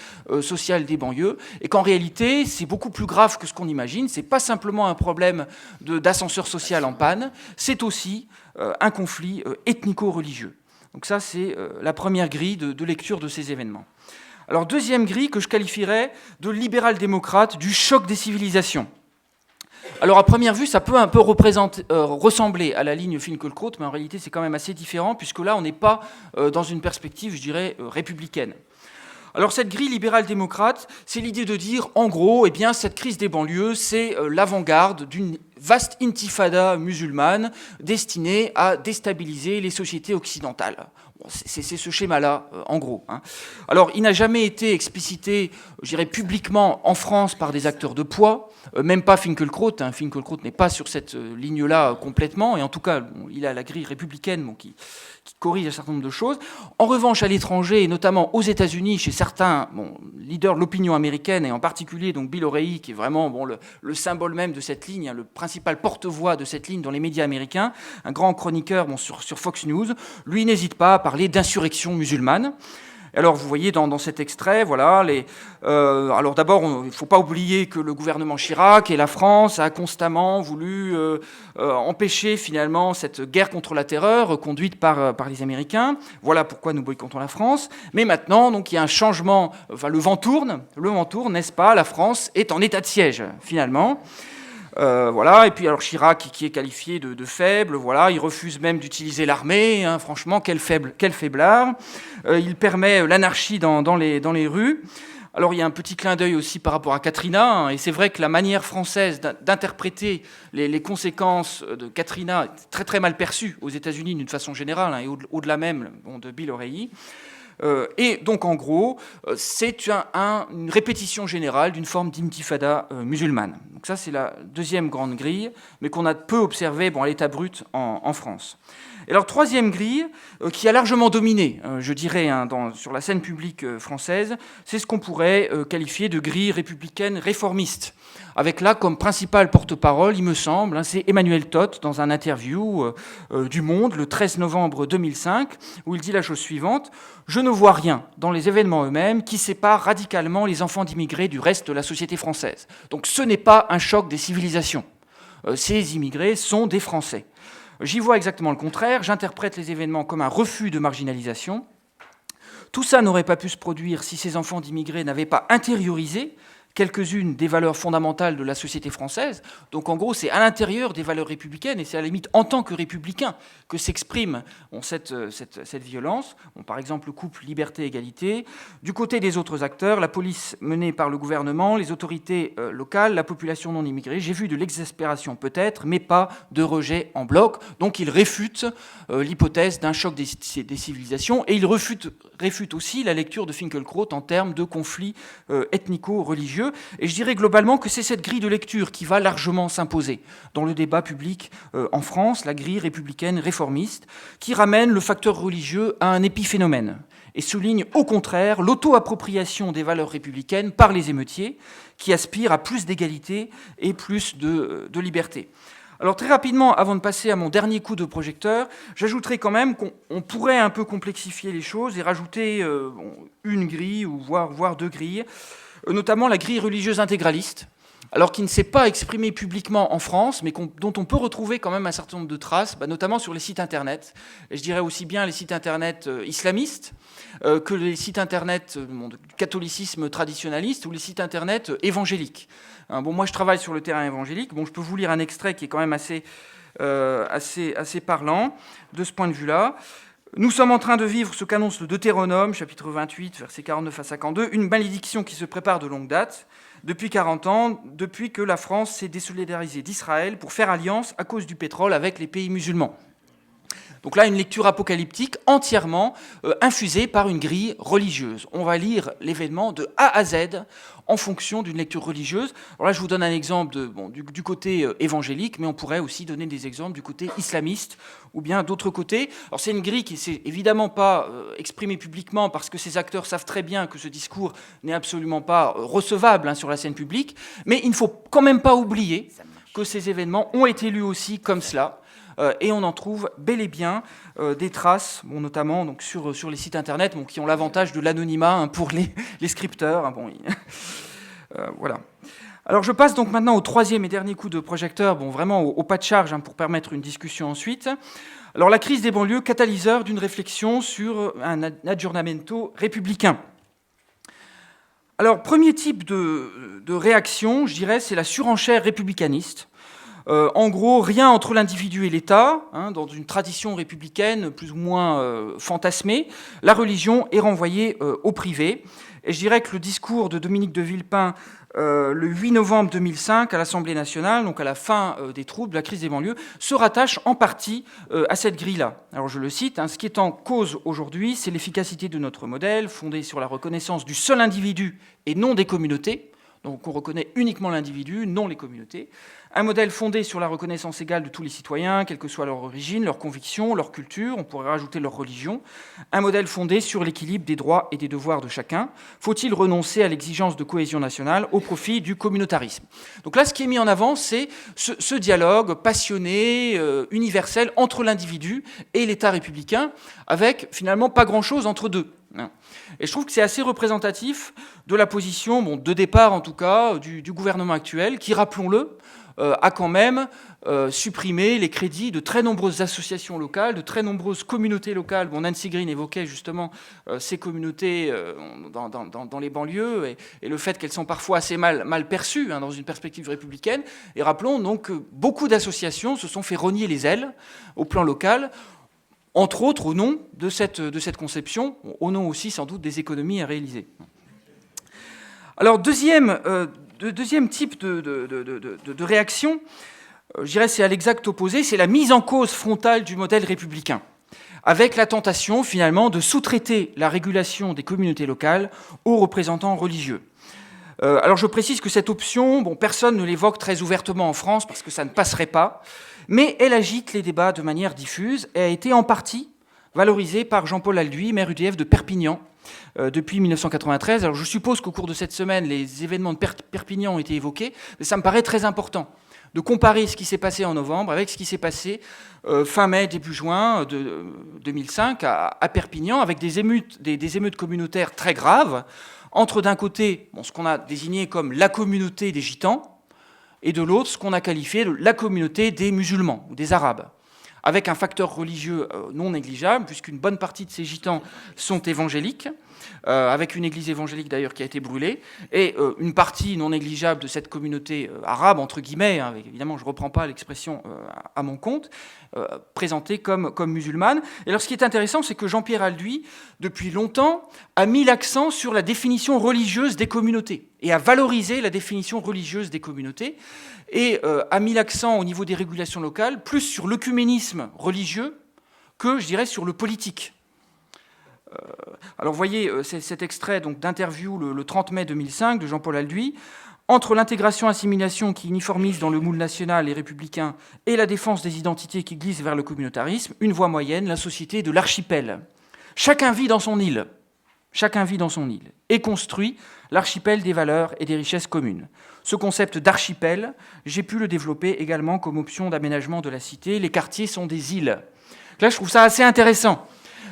sociale des banlieues, et qu'en réalité, c'est beaucoup plus grave que ce qu'on imagine. C'est pas simplement un problème d'ascenseur social en panne, c'est aussi un conflit ethnico-religieux. Donc ça, c'est la première grille de lecture de ces événements. Alors, deuxième grille que je qualifierais de libéral-démocrate du choc des civilisations. Alors à première vue, ça peut un peu ressembler à la ligne Finkielkraut, mais en réalité c'est quand même assez différent, puisque là on n'est pas dans une perspective, je dirais, républicaine. Alors cette grille libérale-démocrate, c'est l'idée de dire, en gros, cette crise des banlieues, c'est l'avant-garde d'une vaste intifada musulmane destinée à déstabiliser les sociétés occidentales. C'est ce schéma-là, en gros. Alors, il n'a jamais été explicité, je dirais, publiquement en France par des acteurs de poids, même pas Finkielkraut. Finkielkraut n'est pas sur cette ligne-là complètement, et en tout cas, il a la grille républicaine qui corrige un certain nombre de choses. En revanche, à l'étranger, et notamment aux États-Unis, chez certains leaders de l'opinion américaine, et en particulier donc Bill O'Reilly, qui est vraiment le symbole même de cette ligne, le principal porte-voix de cette ligne dans les médias américains, un grand chroniqueur sur Fox News, lui n'hésite pas à parler d'insurrection musulmane. Alors, vous voyez dans cet extrait, voilà, alors d'abord, il ne faut pas oublier que le gouvernement Chirac et la France a constamment voulu empêcher finalement cette guerre contre la terreur conduite par les Américains. Voilà pourquoi nous boycottons la France. Mais maintenant, donc, il y a un changement, le vent tourne, n'est-ce pas? La France est en état de siège, finalement. Voilà, et puis alors Chirac qui est qualifié de faible, voilà, il refuse même d'utiliser l'armée, franchement, quel faiblard. Il permet l'anarchie dans les rues. Alors il y a un petit clin d'œil aussi par rapport à Katrina, et c'est vrai que la manière française d'interpréter les conséquences de Katrina est très très mal perçue aux États-Unis d'une façon générale, et au-delà même de Bill O'Reilly. Et donc, en gros, c'est une répétition générale d'une forme d'intifada musulmane. Donc ça, c'est la deuxième grande grille, mais qu'on a peu observée à l'état brut en France. Et alors, troisième grille, qui a largement dominé, je dirais, sur la scène publique française, c'est ce qu'on pourrait qualifier de grille républicaine réformiste, avec là comme principal porte-parole, il me semble, c'est Emmanuel Todt, dans un interview du Monde, le 13 novembre 2005, où il dit la chose suivante: « Je ne vois rien dans les événements eux-mêmes qui séparent radicalement les enfants d'immigrés du reste de la société française. Donc ce n'est pas un choc des civilisations. Ces immigrés sont des Français. J'y vois exactement le contraire, j'interprète les événements comme un refus de marginalisation. Tout ça n'aurait pas pu se produire si ces enfants d'immigrés n'avaient pas intériorisé quelques-unes des valeurs fondamentales de la société française. Donc en gros, c'est à l'intérieur des valeurs républicaines, et c'est à la limite en tant que républicain que s'exprime cette violence. Par exemple, le couple liberté-égalité. Du côté des autres acteurs, la police menée par le gouvernement, les autorités locales, la population non immigrée, j'ai vu de l'exaspération peut-être, mais pas de rejet en bloc. Donc il réfute l'hypothèse d'un choc des civilisations, et il réfute aussi la lecture de Finkielkraut en termes de conflits ethnico-religieux. Et je dirais globalement que c'est cette grille de lecture qui va largement s'imposer dans le débat public en France, la grille républicaine réformiste, qui ramène le facteur religieux à un épiphénomène et souligne au contraire l'auto-appropriation des valeurs républicaines par les émeutiers, qui aspirent à plus d'égalité et plus de liberté. Alors très rapidement, avant de passer à mon dernier coup de projecteur, j'ajouterai quand même qu'on pourrait un peu complexifier les choses et rajouter une grille, ou voire deux grilles, notamment la grille religieuse intégraliste, alors qui ne s'est pas exprimée publiquement en France, mais dont on peut retrouver quand même un certain nombre de traces, notamment sur les sites Internet. Et je dirais aussi bien les sites Internet islamistes que les sites Internet du catholicisme traditionnaliste ou les sites Internet évangéliques. Moi, je travaille sur le terrain évangélique. Je peux vous lire un extrait qui est quand même assez parlant de ce point de vue-là. Nous sommes en train de vivre ce qu'annonce le Deutéronome, chapitre 28, versets 49 à 52, une malédiction qui se prépare de longue date, depuis 40 ans, depuis que la France s'est désolidarisée d'Israël pour faire alliance à cause du pétrole avec les pays musulmans. Donc là, une lecture apocalyptique entièrement infusée par une grille religieuse. On va lire l'événement de A à Z en fonction d'une lecture religieuse. Alors là, je vous donne un exemple du côté évangélique, mais on pourrait aussi donner des exemples du côté islamiste ou bien d'autres côtés. Alors c'est une grille qui ne s'est évidemment pas exprimée publiquement parce que ces acteurs savent très bien que ce discours n'est absolument pas recevable sur la scène publique, mais il ne faut quand même pas oublier que ces événements ont été lus aussi comme cela. Et on en trouve bel et bien des traces, notamment donc, sur les sites internet qui ont l'avantage de l'anonymat pour les scripteurs. Voilà. Alors je passe donc maintenant au troisième et dernier coup de projecteur, vraiment au pas de charge pour permettre une discussion ensuite. Alors la crise des banlieues, catalyseur d'une réflexion sur un aggiornamento républicain. Alors premier type de réaction, je dirais, c'est la surenchère républicaniste. En gros, rien entre l'individu et l'État, dans une tradition républicaine plus ou moins fantasmée. La religion est renvoyée au privé. Et je dirais que le discours de Dominique de Villepin le 8 novembre 2005 à l'Assemblée nationale, donc à la fin des troubles, de la crise des banlieues, se rattache en partie à cette grille-là. Alors je le cite, ce qui est en cause aujourd'hui, c'est l'efficacité de notre modèle, fondé sur la reconnaissance du seul individu et non des communautés. Donc on reconnaît uniquement l'individu, non les communautés. Un modèle fondé sur la reconnaissance égale de tous les citoyens, quelle que soit leur origine, leur conviction, leur culture, on pourrait rajouter leur religion. Un modèle fondé sur l'équilibre des droits et des devoirs de chacun. Faut-il renoncer à l'exigence de cohésion nationale au profit du communautarisme ? Donc là, ce qui est mis en avant, c'est ce dialogue passionné, universel entre l'individu et l'État républicain, avec finalement pas grand-chose entre deux. Et je trouve que c'est assez représentatif de la position, de départ en tout cas, du gouvernement actuel, qui, rappelons-le, a quand même supprimé les crédits de très nombreuses associations locales, de très nombreuses communautés locales. Nancy Green évoquait justement ces communautés dans les banlieues et le fait qu'elles sont parfois assez mal perçues dans une perspective républicaine. Et rappelons donc que beaucoup d'associations se sont fait rogner les ailes au plan local, entre autres au nom de cette conception, au nom aussi sans doute des économies à réaliser. Alors deuxième type de réaction, je dirais c'est à l'exact opposé, c'est la mise en cause frontale du modèle républicain. avec la tentation finalement de sous-traiter la régulation des communautés locales aux représentants religieux. Alors je précise que cette option, personne ne l'évoque très ouvertement en France parce que ça ne passerait pas, mais elle agite les débats de manière diffuse et a été en partie valorisée par Jean-Paul Alduy, maire UDF de Perpignan, depuis 1993. Alors je suppose qu'au cours de cette semaine, les événements de Perpignan ont été évoqués, mais ça me paraît très important de comparer ce qui s'est passé en novembre avec ce qui s'est passé fin mai, début juin de 2005 à Perpignan, avec des émeutes communautaires très graves, entre d'un côté ce qu'on a désigné comme la communauté des gitans, et de l'autre ce qu'on a qualifié de la communauté des musulmans ou des arabes, avec un facteur religieux non négligeable, puisqu'une bonne partie de ces gitans sont évangéliques, avec une église évangélique d'ailleurs qui a été brûlée, et une partie non négligeable de cette communauté arabe, entre guillemets, évidemment je ne reprends pas l'expression à mon compte, présentée comme musulmane. Et alors ce qui est intéressant, c'est que Jean-Pierre Alduy, depuis longtemps, a mis l'accent sur la définition religieuse des communautés, et a valorisé la définition religieuse des communautés, et a mis l'accent au niveau des régulations locales, plus sur l'œcuménisme religieux que, je dirais, sur le politique. Alors vous voyez cet extrait d'interview le 30 mai 2005 de Jean-Paul Alduy. Entre l'intégration-assimilation qui uniformise dans le moule national et républicain et la défense des identités qui glissent vers le communautarisme, une voie moyenne, la société de l'archipel. Chacun vit dans son île. Chacun vit dans son île et construit l'archipel des valeurs et des richesses communes. Ce concept d'archipel, j'ai pu le développer également comme option d'aménagement de la cité. Les quartiers sont des îles. Là, je trouve ça assez intéressant.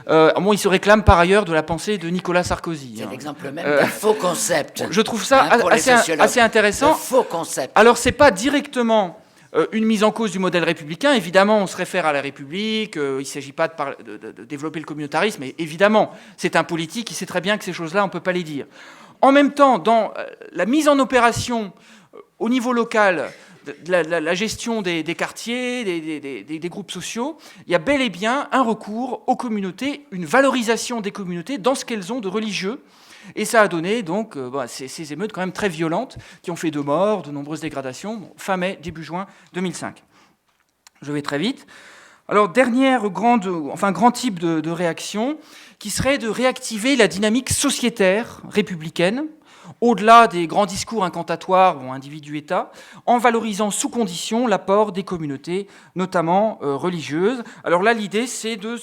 Il se réclame par ailleurs de la pensée de Nicolas Sarkozy. C'est l'exemple même d'un faux concept. Je trouve ça assez intéressant. Faux concept. Alors, ce n'est pas directement une mise en cause du modèle républicain. Évidemment, on se réfère à la République. Il ne s'agit pas de développer le communautarisme. Mais évidemment, c'est un politique. Il sait très bien que ces choses-là, on ne peut pas les dire. En même temps, dans la mise en opération au niveau local, la gestion des quartiers, des groupes sociaux, il y a bel et bien un recours aux communautés, une valorisation des communautés dans ce qu'elles ont de religieux. Et ça a donné donc ces émeutes quand même très violentes qui ont fait 2 morts, de nombreuses dégradations, fin mai, début juin 2005. Je vais très vite. Alors, grand type de réaction qui serait de réactiver la dynamique sociétaire républicaine, au-delà des grands discours incantatoires, individu-État, en valorisant sous condition l'apport des communautés, notamment religieuses. Alors là, l'idée, c'est de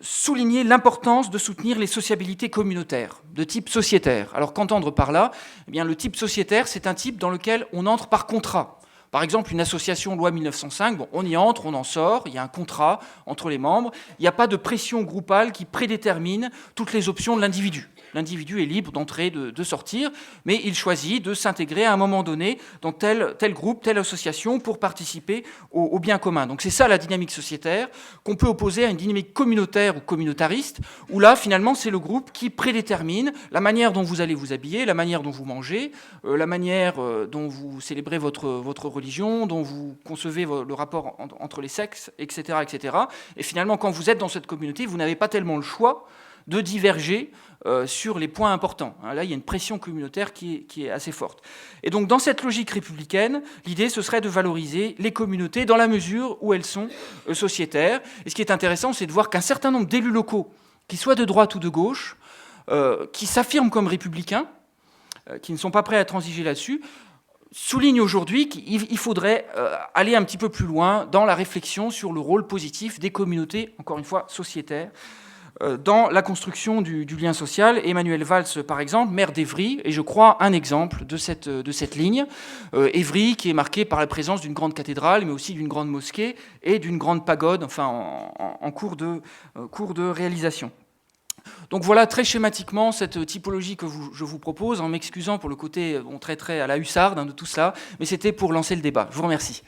souligner l'importance de soutenir les sociabilités communautaires, de type sociétaire. Alors qu'entendre par là ? Eh bien, le type sociétaire, c'est un type dans lequel on entre par contrat. Par exemple, une association loi 1905, on y entre, on en sort, il y a un contrat entre les membres, il n'y a pas de pression groupale qui prédétermine toutes les options de l'individu. L'individu est libre d'entrer, de sortir, mais il choisit de s'intégrer à un moment donné dans tel groupe, telle association pour participer au bien commun. Donc c'est ça la dynamique sociétaire qu'on peut opposer à une dynamique communautaire ou communautariste, où là finalement c'est le groupe qui prédétermine la manière dont vous allez vous habiller, la manière dont vous mangez, la manière dont vous célébrez votre religion, dont vous concevez le rapport entre les sexes, etc., etc. Et finalement quand vous êtes dans cette communauté, vous n'avez pas tellement le choix de diverger sur les points importants. Là, il y a une pression communautaire qui est assez forte. Et donc, dans cette logique républicaine, l'idée, ce serait de valoriser les communautés dans la mesure où elles sont sociétaires. Et ce qui est intéressant, c'est de voir qu'un certain nombre d'élus locaux, qu'ils soient de droite ou de gauche, qui s'affirment comme républicains, qui ne sont pas prêts à transiger là-dessus, soulignent aujourd'hui qu'il faudrait aller un petit peu plus loin dans la réflexion sur le rôle positif des communautés, encore une fois, sociétaires, dans la construction du lien social. Emmanuel Valls, par exemple, maire d'Évry, est, je crois, un exemple de cette ligne. Évry, qui est marqué par la présence d'une grande cathédrale, mais aussi d'une grande mosquée et d'une grande pagode, en cours de réalisation. Donc voilà très schématiquement cette typologie que je vous propose, en m'excusant pour le côté très à la hussarde de tout cela, mais c'était pour lancer le débat. Je vous remercie.